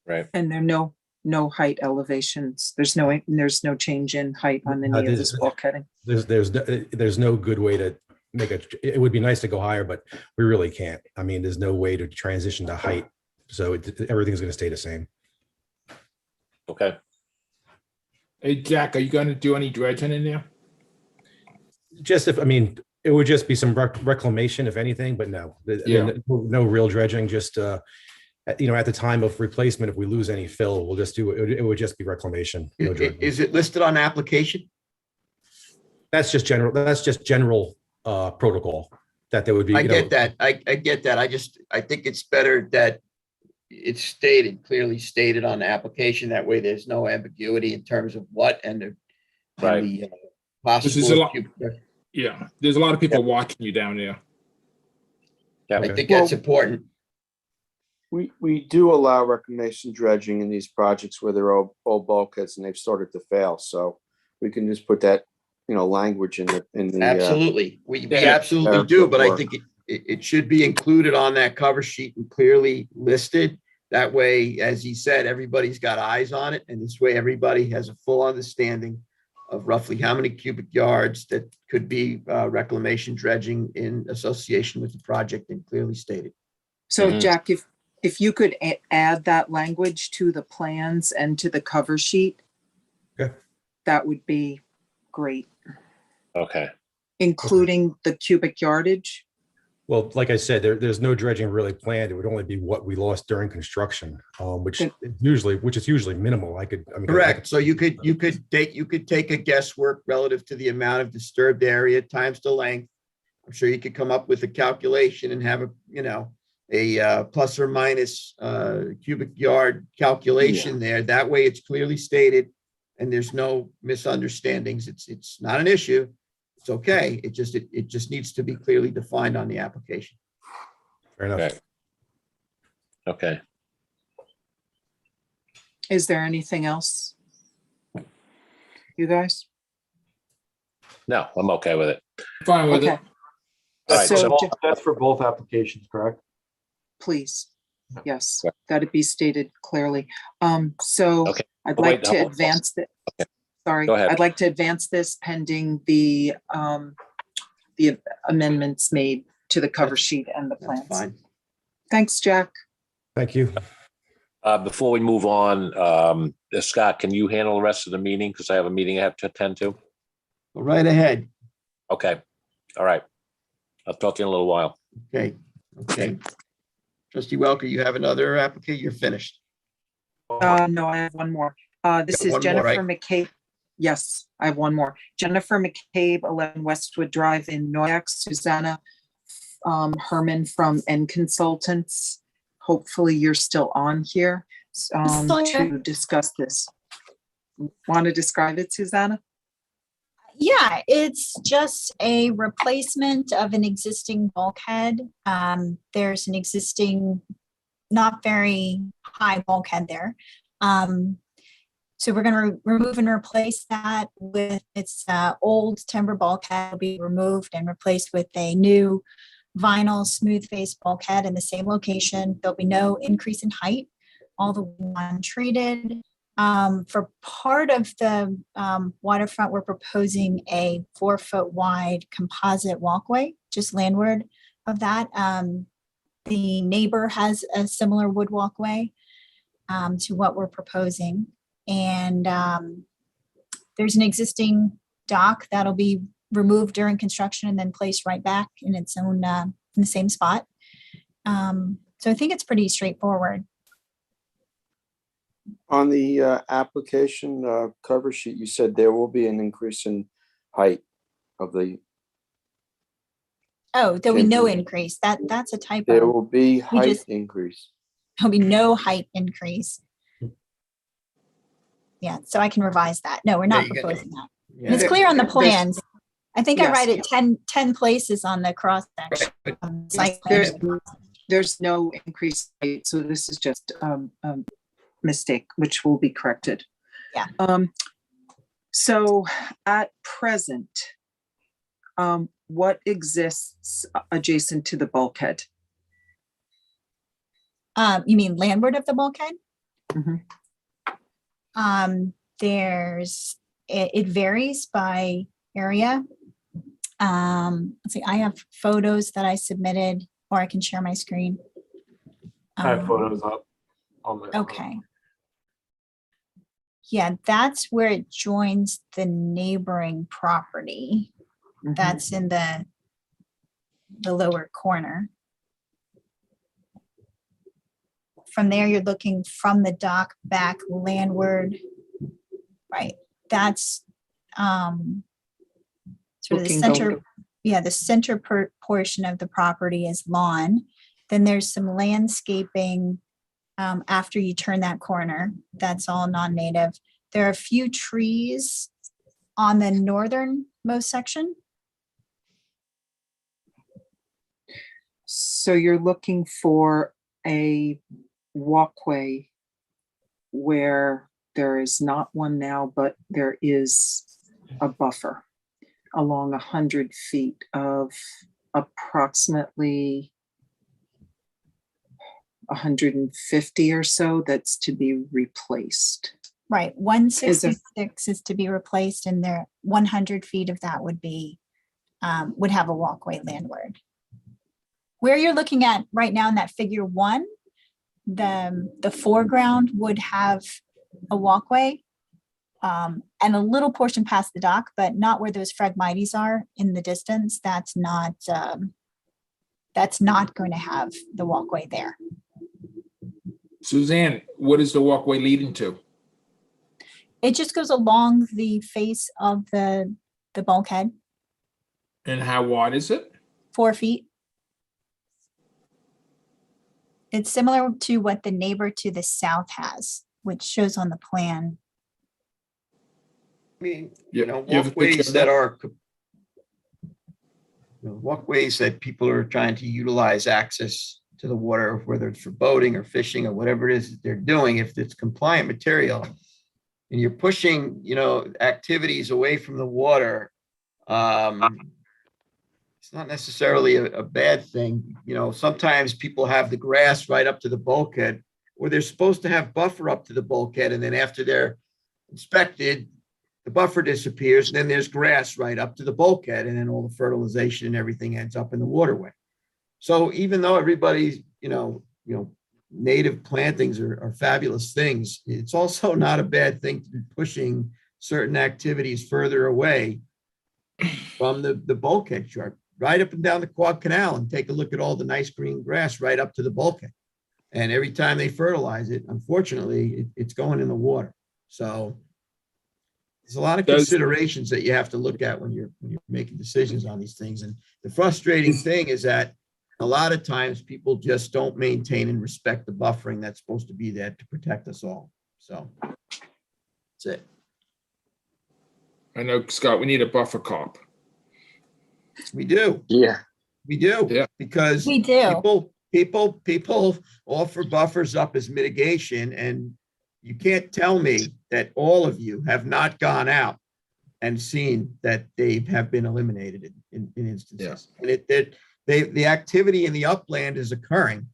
Right. And there are no height elevations. There's no change in height on any of this bulkheading. There's no good way to make it would be nice to go higher, but we really can't. I mean, there's no way to transition to height. So everything's going to stay the same. Okay. Hey, Jack, are you going to do any dredging in there? It would just be some reclamation, if anything, but no, Yeah. no real dredging, just at the time of replacement, if we lose any fill, we'll just do it. It would just be reclamation. No dredging. Is it listed on the application? That's just general protocol that there would be. I get that. I get that. I think it's better that it's stated, clearly stated on the application. That way there's no ambiguity in terms of what and the, Right. and the This is a lot. possible. Yeah, there's a lot of people watching you down there. I think that's important. We do allow reclamation dredging in these projects where they're old bulkheads and they've started to fail. So we can just put that, language in the. Absolutely. We Yeah. absolutely do, but I think it should be included on that cover sheet and clearly listed. That way, as he said, everybody's got eyes on it. And this way, everybody has a full understanding of roughly how many cubic yards that could be reclamation dredging in association with the project and clearly stated. So Jack, if you could add that language to the plans and to the cover sheet, Okay. that would be great, Okay. including the cubic yardage. Well, like I said, there's no dredging really planned. It would only be what we lost during construction, which is usually minimal. Correct. So you could take a guesswork relative to the amount of disturbed area times the length. I'm sure you could come up with a calculation and have a plus or minus cubic yard calculation there. That way it's clearly stated and there's no misunderstandings. It's not an issue. It's okay. It just needs to be clearly defined on the application. Fair enough. Okay. Okay. Is there anything else? You guys? No, I'm okay with it. Fine with Okay. it. All right, So, That's for both applications, correct? please, yes, that it be stated clearly. So Okay. I'd Oh, wait, like to hold on. advance that. Okay. Sorry, Go ahead. I'd like to advance this pending the amendments made to the cover sheet and the That's plans. fine. Thanks, Jack. Thank you. Before we move on, Scott, can you handle the rest of the meeting? Because I have a meeting I have to attend to. Go right ahead. Okay. All right. I'll talk to you in a little while. Okay. Trustee Welker, you have another application? You're finished. No, I have one more. This Got is one more, Jennifer right? McCabe. Yes, I have one more. Jennifer McCabe, 11 Westwood Drive in Noyak. Susanna Herman from N Consultants. Hopefully you're still on here to discuss this. Want to describe it, Susanna? Yeah, it's just a replacement of an existing bulkhead. There's an existing, not very high bulkhead there. So we're going to remove and replace that with its old timber bulkhead will be removed and replaced with a new vinyl smooth face bulkhead in the same location. There'll be no increase in height, all the way untreated. For part of the waterfront, we're proposing a 4-foot wide composite walkway, just landward of that. The neighbor has a similar wood walkway to what we're proposing. And there's an existing dock that'll be removed during construction and then placed right back in its own, in the same spot. So I think it's pretty straightforward. On the application cover sheet, you said there will be an increase in height of the, Oh, there'll be no Temporary. increase. That's a there typo. will be height just- increase. There'll be no height increase. Yeah, so I can revise that. No, we're Yeah, not you got it. proposing that. Yeah. And it's clear on the plans. I think I Yes. write it 10 places on the cross section. Site There's, plan. there's no increased height, so this is just mistake, which will be corrected. Yeah. So at present, what exists adjacent to the bulkhead? You mean landward of the bulkhead? Mhm. It varies by area. Let's see, I have photos that I submitted, or I can share my screen. I have photos up on my. Okay. Yeah, that's where it joins the neighboring property. Mhm. That's in the lower corner. from there, you're looking from the dock back landward. Right, that's sort of the Looking center, going- yeah, the center portion of the property is lawn. Then there's some landscaping after you turn that corner. That's all non-native. There are a few trees on the northernmost section. So you're looking for a walkway where there is not one now, but there is a buffer along 100 feet of approximately 150 or so that's to be replaced. Right, 166 is to be replaced, and there 100 feet of that would be, would have a walkway landward. Where you're looking at right now in that figure 1, the foreground would have a walkway and a little portion past the dock, but not where those phragmites are in the distance. That's not going to have the walkway there. Suzanne, what is the walkway leading to? It just goes along the face of the bulkhead, And how wide is it? 4 feet. It's similar to what the neighbor to the south has, which shows on the plan. I mean, You- you know, you have a picture walkways of that that? are, walkways that people are trying to utilize access to the water, whether it's for boating or fishing or whatever it is that they're doing, if it's compliant material and you're pushing, you know, activities away from the water, it's not necessarily a bad thing. You know, sometimes people have the grass right up to the bulkhead, where they're supposed to have buffer up to the bulkhead, and then after they're inspected, the buffer disappears, and then there's grass right up to the bulkhead, and then all the fertilization and everything ends up in the waterway. So even though everybody's, you know, native plantings are fabulous things, it's also not a bad thing to be pushing certain activities further away from the bulkhead chart, right up and down the Quad Canal, and take a look at all the nice green grass right up to the bulkhead. And every time they fertilize it, unfortunately, it's going in the water. So there's a lot of considerations that you have to look at when you're making decisions on these things. And the frustrating thing is that a lot of times people just don't maintain and respect the buffering that's supposed to be there to protect us all. So that's it. I know, Scott, we need a buffer comp. We do. Yeah. We do. Yeah. Because We do. people offer buffers up as mitigation, and you can't tell me that all of you have not gone out and seen that they have been eliminated in instances. And the activity in the upland is occurring,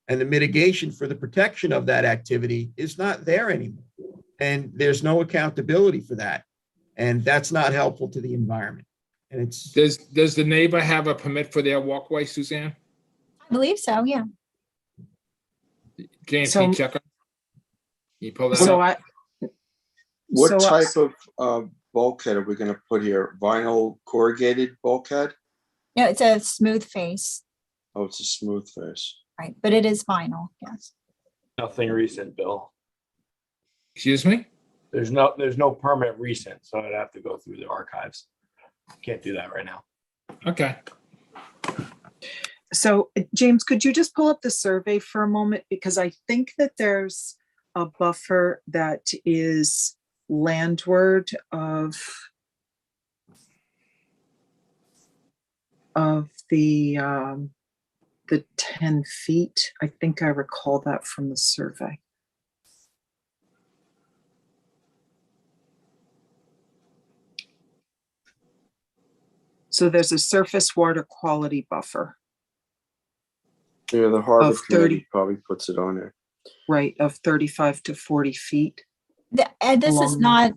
and the mitigation for the protection of that activity is not there anymore. And there's no accountability for that. And that's not helpful to the environment. And it's, Does the neighbor have a permit for their walkway, Suzanne? I believe so, yeah. James, So- can you check on? Can you pull that So up? What So, type of bulkhead are we gonna put here? Vinyl corrugated bulkhead? No, it's a smooth face, Oh, it's a smooth face. right? But it is vinyl, yes. Nothing recent, Bill. Excuse me? There's no permit recent, so I'd have to go through the archives. Can't do that right now. Okay. So James, could you just pull up the survey for a moment? Because I think that there's a buffer that is landward of the 10 feet. I think I recall that from the survey. So there's a surface water quality buffer, Yeah, the harbor Of 30. committee probably puts it on there. right, of 35 to 40 feet. And this is Along not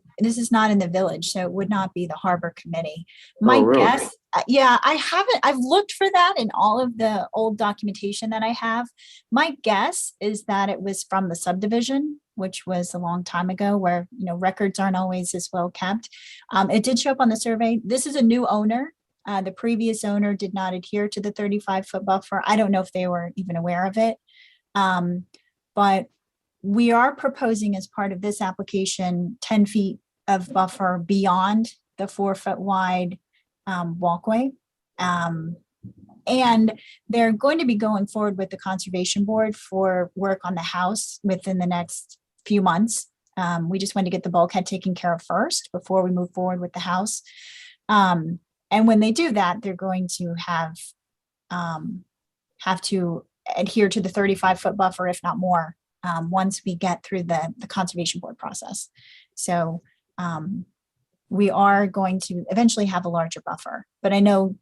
in the village, so it would not be the harbor committee. My really? guess, yeah, I've looked for that in all of the old documentation that I have. My guess is that it was from the subdivision, which was a long time ago, where, you know, records aren't always as well kept. It did show up on the survey. This is a new owner. The previous owner did not adhere to the 35-foot buffer. I don't know if they were even aware of it. But we are proposing as part of this application, 10 feet of buffer beyond the 4-foot wide walkway. And they're going to be going forward with the Conservation Board for work on the house within the next few months. We just want to get the bulkhead taken care of first before we move forward with the house. And when they do that, they're going to have to adhere to the 35-foot buffer, if not more, once we get through the Conservation Board process. So we are going to eventually have a larger buffer, but I know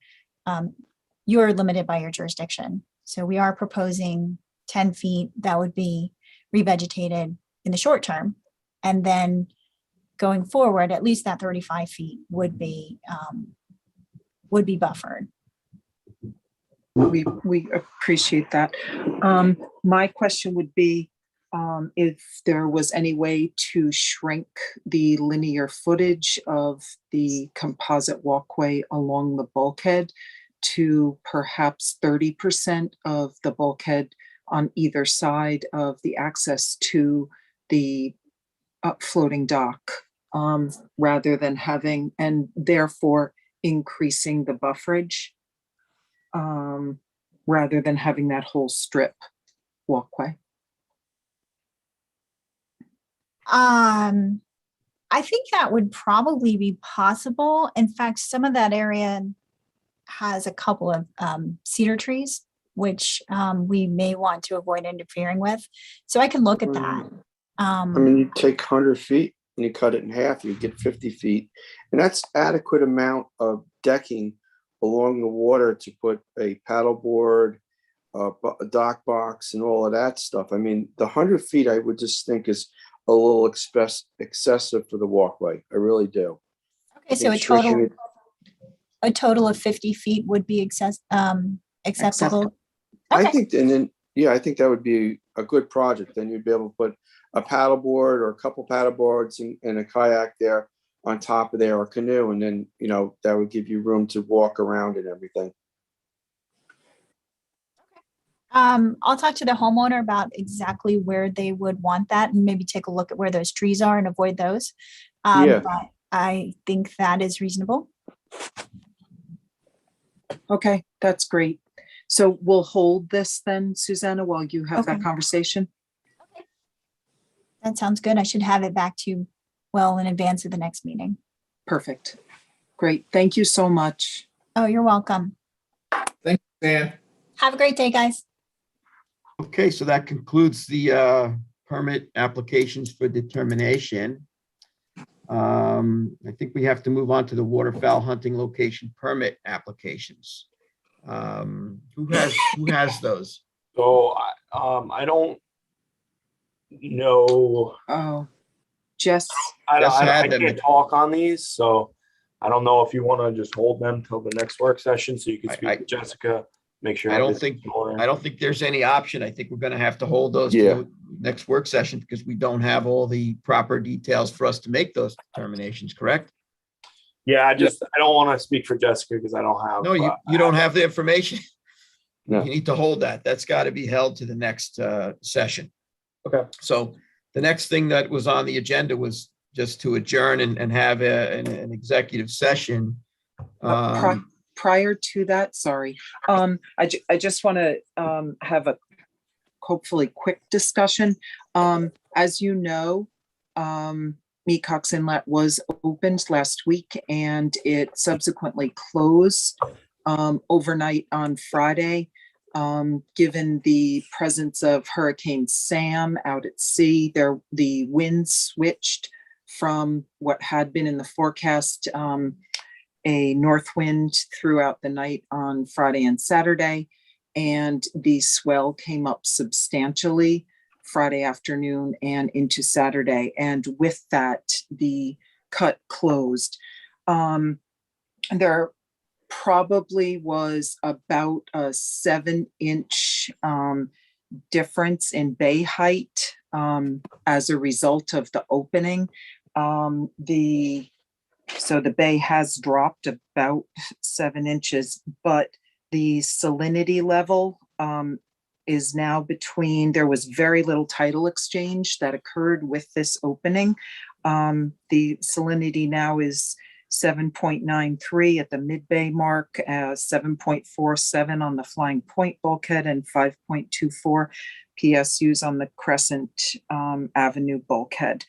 you're limited by your jurisdiction. So we are proposing 10 feet that would be revegetated in the short term. And then going forward, at least that 35 feet would be buffered. We appreciate that. My question would be, if there was any way to shrink the linear footage of the composite walkway along the bulkhead to perhaps 30% of the bulkhead on either side of the access to the floating dock, rather than having, and therefore increasing the bufferage, rather than having that whole strip walkway. I think that would probably be possible. In fact, some of that area has a couple of cedar trees, which we may want to avoid interfering with. So I can look at that. I mean, you take 100 feet and you cut it in half, you get 50 feet. And that's adequate amount of decking along the water to put a paddleboard, a dock box, and all of that stuff. I mean, the 100 feet I would just think is a little excessive for the walkway. I really do. Okay, so a total of 50 feet would be acceptable. I Okay. think, and then, yeah, I think that would be a good project. Then you'd be able to put a paddleboard or a couple paddleboards and a kayak there on top of there, or canoe. And then, you know, that would give you room to walk around and everything. I'll talk to the homeowner about exactly where they would want that and maybe take a look at where those trees are and avoid those. Yeah. But I think that is reasonable. Okay, that's great. So we'll hold this then, Susanna, while you have that Okay. conversation. That sounds good. I should have it back to you well in advance of the next meeting. Perfect. Great. Thank you so much. Oh, you're welcome. Thanks, Dan. Have a great day, guys. Okay, so that concludes the permit applications for determination. I think we have to move on to the waterfowl hunting location permit applications. Who has those? So I don't know. Oh, Jess, I can't talk on these, so I don't know if you want to just hold them till the next work session so you can speak to Jessica, make sure. I don't think there's any option. I think we're gonna have to hold those to the next work session because we don't have all the proper details for us to make those determinations, correct? Yeah, I don't want to speak for Jessica because I don't have. No, you don't have the information. No. You need to hold that. That's got to be held to the next session. Okay. So the next thing that was on the agenda was just to adjourn and have an executive session. prior to that, sorry, I just want to have a hopefully quick discussion. As you know, Mecox Inlet was opened last week and it subsequently closed overnight on Friday. Given the presence of Hurricane Sam out at sea, the wind switched from what had been in the forecast, a north wind throughout the night on Friday and Saturday, and the swell came up substantially Friday afternoon and into Saturday. And with that, the cut closed. There probably was about a 7-inch difference in bay height as a result of the opening. So the bay has dropped about 7 inches, but the salinity level is now between, there was very little title exchange that occurred with this opening. The salinity now is 7.93 at the mid-bay mark, 7.47 on the Flying Point bulkhead, and 5.24 PSUs on the Crescent Avenue bulkhead.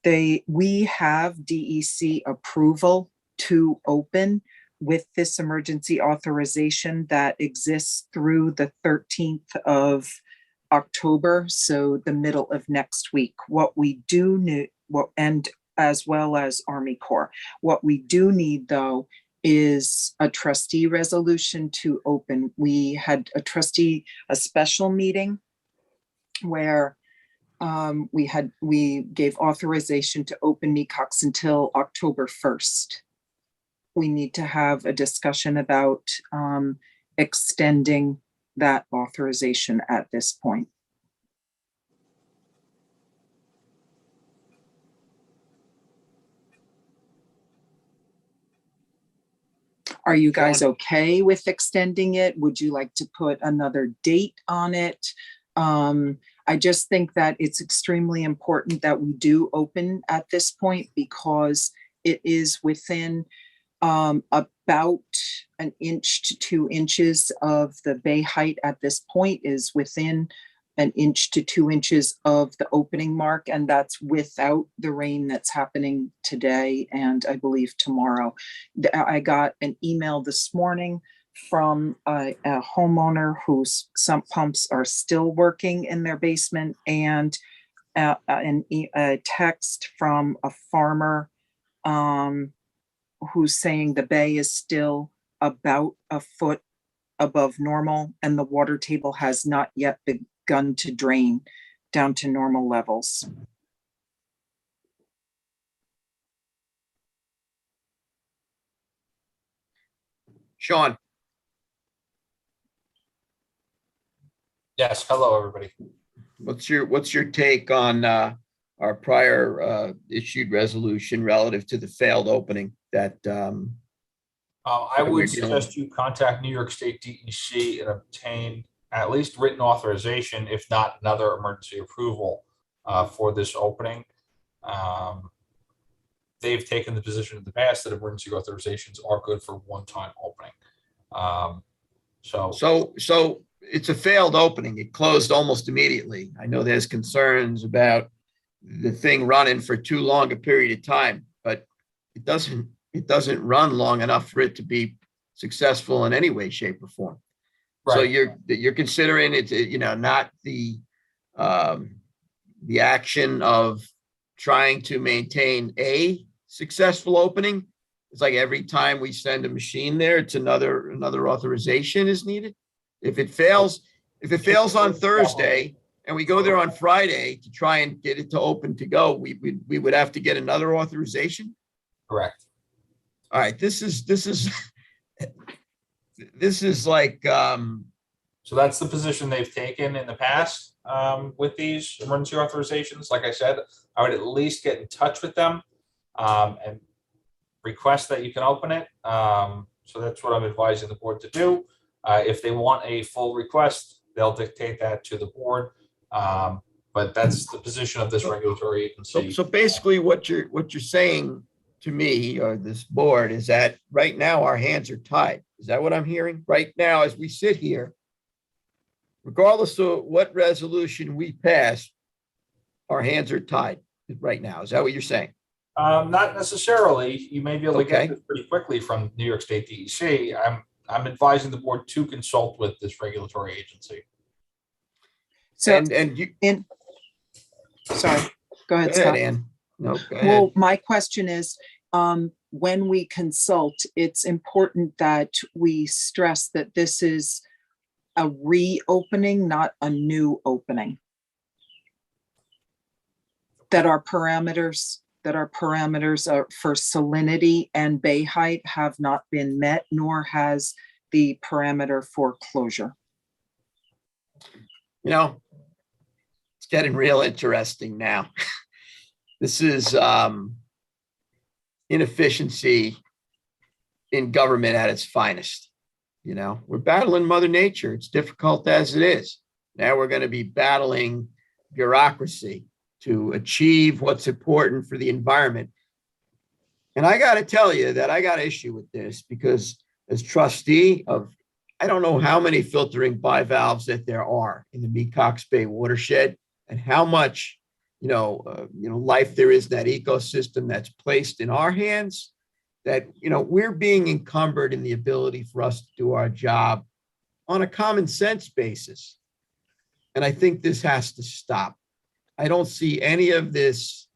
We have DEC approval to open with this emergency authorization that exists through the 13th of October, so the middle of next week. What we do need, and as well as Army Corps, what we do need though is a trustee resolution to open. We had a special meeting where we gave authorization to open NECOX until October 1st. We need to have a discussion about extending that authorization at this point. Are you guys okay with extending it? Would you like to put another date on it? I just think that it's extremely important that we do open at this point because it is within about an inch to 2 inches of the bay height at this point, is within an inch to 2 inches of the opening mark, and that's without the rain that's happening today and I believe tomorrow. I got an email this morning from a homeowner whose sump pumps are still working in their basement, and a text from a farmer who's saying the bay is still about a foot above normal and the water table has not yet begun to drain down to normal levels. Sean. Yes, hello, everybody. What's your take on our prior issued resolution relative to the failed opening that I we're would dealing suggest you contact New York State DEC and obtain at least written authorization, if not another emergency approval for this opening. They've taken the position in the past that emergency authorizations are good for one-time opening. So it's a failed opening. It closed almost immediately. I know there's concerns about the thing running for too long a period of time, but it doesn't run long enough for it to be successful in any way, shape, or form. Right. So you're considering it, not the action of trying to maintain a successful opening. It's like every time we send a machine there, it's another authorization is needed. If it fails on Thursday and we go there on Friday to try and get it to open to go, we would have to get another authorization. Correct. All right. This is like, so that's the position they've taken in the past with these emergency authorizations. Like I said, I would at least get in touch with them and request that you can open it. So that's what I'm advising the board to do. If they want a full request, they'll dictate that to the board. But that's the position of this regulatory agency. So basically what you're saying to me or this board is that right now our hands are tied. Is that what I'm hearing? Right now, as we sit here, regardless of what resolution we pass, our hands are tied right now. Is that what you're saying? Not necessarily. You may be able to get this pretty quickly from New York State DEC. I'm advising the board to consult with this regulatory agency. So, sorry, go ahead, Scott. Ann. No, go ahead. Well, my question is, when we consult, it's important that we stress that this is a reopening, not a new opening. That our parameters are for salinity and bay height have not been met, nor has the parameter for closure. It's getting real interesting now. This is inefficiency in government at its finest. You know, we're battling Mother Nature. It's difficult as it is. Now we're going to be battling bureaucracy to achieve what's important for the environment. And I got to tell you that I got an issue with this because as trustee of, I don't know how many filtering bivalves that there are in the Mecox Bay watershed and how much, life there is in that ecosystem that's placed in our hands, that, we're being encumbered in the ability for us to do our job on a common sense basis. And I think this has to stop. I don't see any of this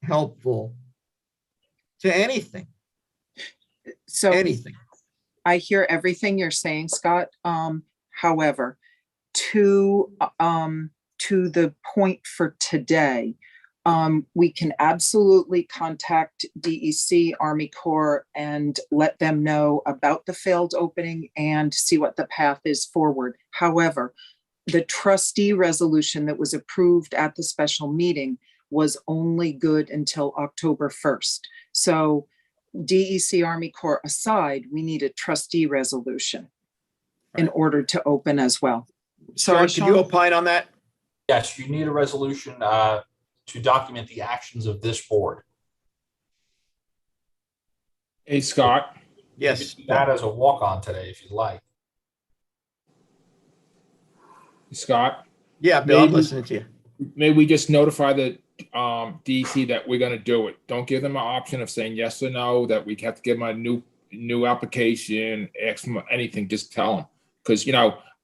helpful to anything. So Anything. I hear everything you're saying, Scott. However, to the point for today, we can absolutely contact DEC, Army Corps, and let them know about the failed opening and see what the path is forward. However, the trustee resolution that was approved at the special meeting was only good until October 1st. So DEC, Army Corps aside, we need a trustee resolution in order to open as well. Sean, can you opine on that? Yes, you need a resolution to document the actions of this board. Hey, Scott. Yes. That as a walk-on today, if you'd like. Scott, Yeah, Bill, I'm listening to you. maybe we just notify the DC that we're gonna do it. Don't give them an option of saying yes or no, that we have to give them a new application, ask them anything, just tell them. Because,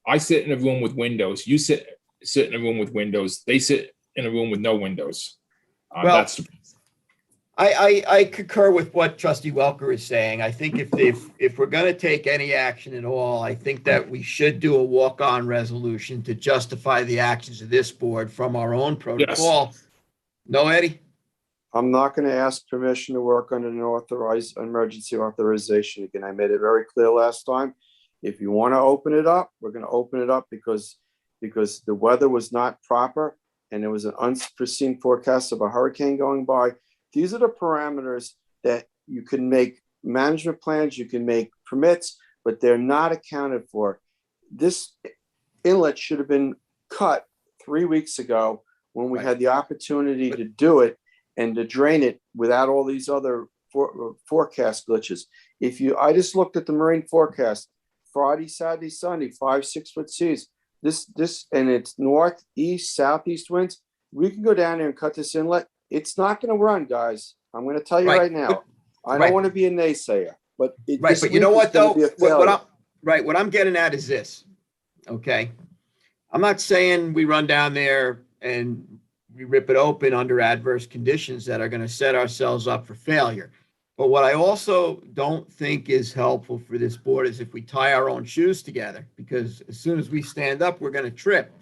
I sit in a room with windows, you sit in a room with windows, they sit in a room with no windows. Well, That's I concur with what Trustee Welker is saying. I think if we're going to take any action at all, I think that we should do a walk-on resolution to justify the actions of this board from our own protocol. Yes. No, Eddie? I'm not going to ask permission to work on an authorized emergency authorization. Again, I made it very clear last time. If you want to open it up, we're going to open it up because the weather was not proper and there was an unforeseen forecast of a hurricane going by. These are the parameters that you can make management plans, you can make permits, but they're not accounted for. This inlet should have been cut 3 weeks ago when we had the opportunity to do it and to drain it without all these other forecast glitches. I just looked at the marine forecast, Friday, Saturday, Sunday, 5-6 foot seas. This, and it's north, east, southeast winds. We can go down there and cut this inlet. It's not going to run, guys. I'm going to tell you right now. I don't want to be a naysayer, but but you know what though? What I'm getting at is this. Okay, I'm not saying we run down there and we rip it open under adverse conditions that are going to set ourselves up for failure. But what I also don't think is helpful for this board is if we tie our own shoes together, because as soon as we stand up, we're going to trip.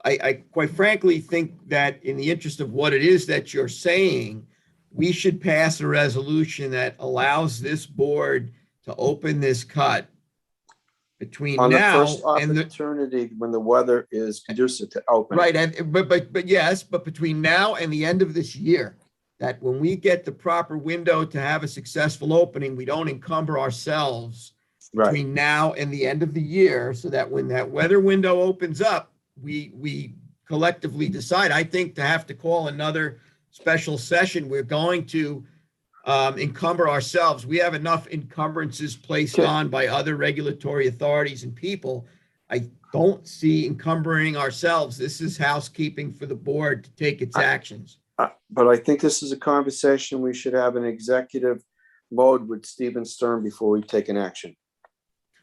I quite frankly think that in the interest of what it is that you're saying, we should pass a resolution that allows this board to open this cut between now the first opportunity when the weather is conducive to open. Right, but between now and the end of this year, that when we get the proper window to have a successful opening, we don't encumber ourselves between now and the end of the year, so that when that weather window opens up, we collectively decide. I think to have to call another special session, we're going to encumber ourselves. We have enough encumbrances placed on by other regulatory authorities and people. I don't see encumbering ourselves. This is housekeeping for the board to take its actions. But I think this is a conversation we should have an executive mode with Stephen Stern before we take an action.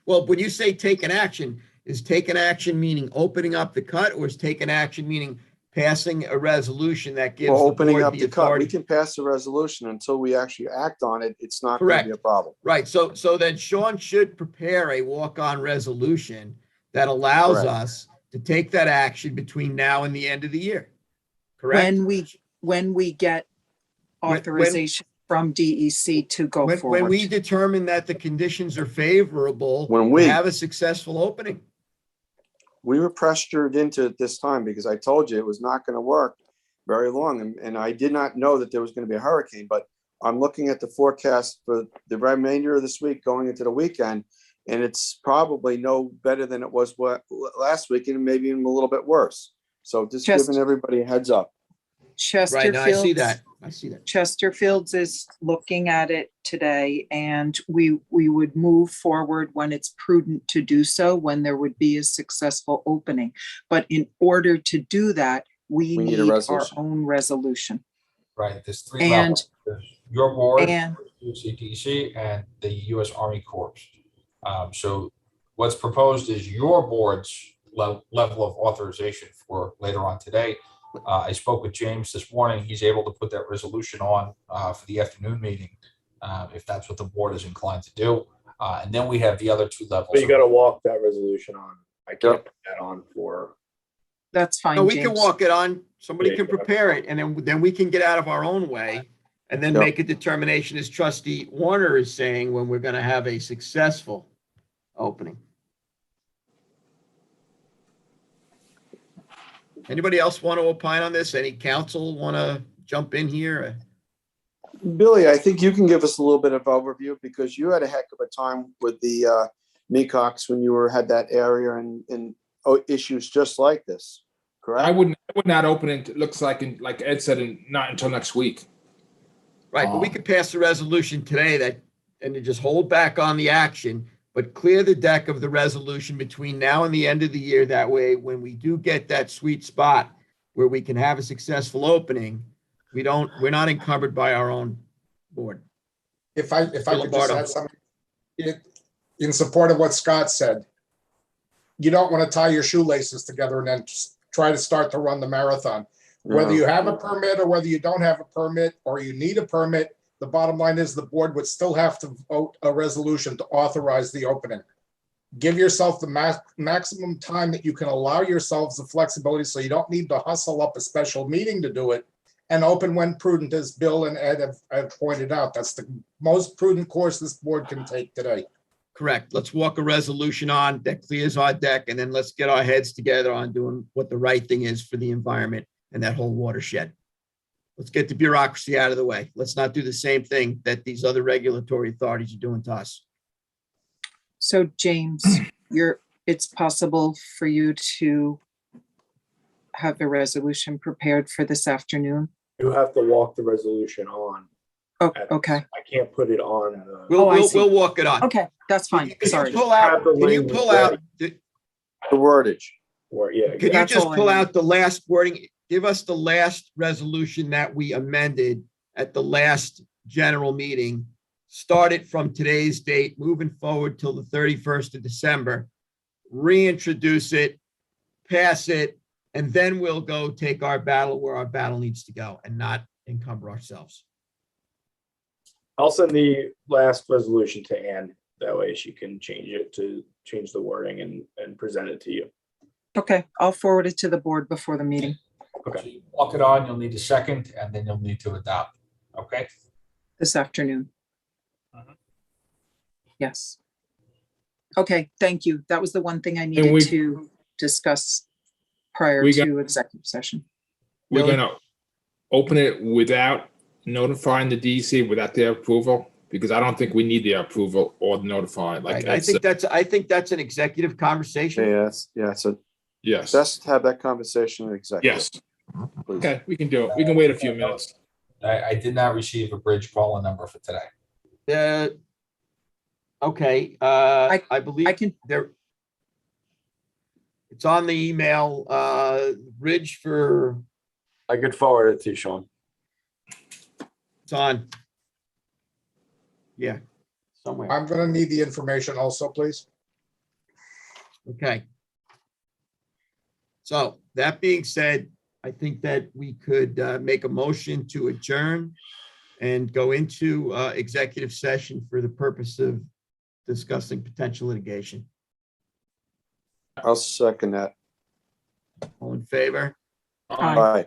Well, when you say take an action, is take an action meaning opening up the cut, or is take an action meaning passing a resolution that gives opening up the the cut? We can pass a resolution until we actually act on it. It's not going to be a problem. Right. So then Sean should prepare a walk-on resolution that allows us to take that action between now and the end of the year. Correct. When we get authorization from DEC to go forward. When we determine that the conditions are favorable, when we have a successful opening. We were pressured into it this time because I told you it was not going to work very long. And I did not know that there was going to be a hurricane, but I'm looking at the forecast for the remainder of this week going into the weekend. And it's probably no better than it was last week, and maybe even a little bit worse. So just giving everybody a heads up. Right, now I see Chesterfield. that. I see that. Chesterfield's is looking at it today, and we would move forward when it's prudent to do so, when there would be a successful opening. But in order to do that, we We need a need our resolution. own resolution. Right, there's three And- levels. There's your board, and- UCDC, and the U.S. Army Corps. So what's proposed is your board's level of authorization for later on today. I spoke with James this morning. He's able to put that resolution on for the afternoon meeting, if that's what the board is inclined to do. And then we have the other two levels. But you gotta walk that resolution on. I can't put that on for, That's fine, No, we can James. walk it on. Somebody Yeah, can prepare it, and then we can get out of our own way and then Yep. make a determination, as Trustee Warner is saying, when we're gonna have a successful opening. Anybody else want to opine on this? Any council want to jump in here? Billy, I think you can give us a little bit of overview, because you had a heck of a time with the Mecox when you had that area and issues just like this, correct? I would not open it, it looks like, like Ed said, not until next week. Right, but we could pass the resolution today and to just hold back on the action, but clear the deck of the resolution between now and the end of the year. That way, when we do get that sweet spot where we can have a successful opening, we're not encumbered by our own board. If I could just Lombardo. add something in support of what Scott said, you don't want to tie your shoelaces together and then just try to start to run the marathon. Whether you have a permit or whether you don't have a permit or you need a permit, the bottom line is the board would still have to vote a resolution to authorize the opening. Give yourself the maximum time that you can allow yourselves the flexibility, so you don't need to hustle up a special meeting to do it, and open when prudent, as Bill and Ed have pointed out. That's the most prudent course this board can take today. Correct. Let's walk a resolution on that clears our deck, and then let's get our heads together on doing what the right thing is for the environment and that whole watershed. Let's get the bureaucracy out of the way. Let's not do the same thing that these other regulatory authorities are doing to us. So James, it's possible for you to have a resolution prepared for this afternoon? you have to walk the resolution on. Oh, okay. I can't put it on. We'll walk it on. Okay, that's fine. Can you Sorry. pull out, can you pull out, The wordage. Or, yeah. can you That's just all I pull need. out the last wording? Give us the last resolution that we amended at the last general meeting. Start it from today's date, moving forward till the 31st of December. Reintroduce it, pass it, and then we'll go take our battle where our battle needs to go and not encumber ourselves. I'll send the last resolution to Ann. That way she can change the wording and present it to you. Okay, I'll forward it to the board before the meeting So you walk it on, you'll need a second, and then you'll need to adopt. Okay? this afternoon. Mhm. Yes. Okay, thank you. That was the one thing I we- needed to discuss prior We got- to executive session. We're Really? gonna open it without notifying the DEC, without their approval, because I don't think we need their approval or notify, like Right, I Ed said. think that's an executive conversation. Yeah, so Yes, best to have that conversation in executive. yes. please. Okay, we can do it. We can wait a few minutes. I did not receive a bridge call-in number for today. Okay, I believe I can, there. It's on the email, Bridge for, I could forward it to you, Sean. it's on. Yeah, somewhere. I'm gonna need the information also, please. Okay. So that being said, I think that we could make a motion to adjourn and go into executive session for the purpose of discussing potential litigation. I'll second that. All in favor? Aye. Bye.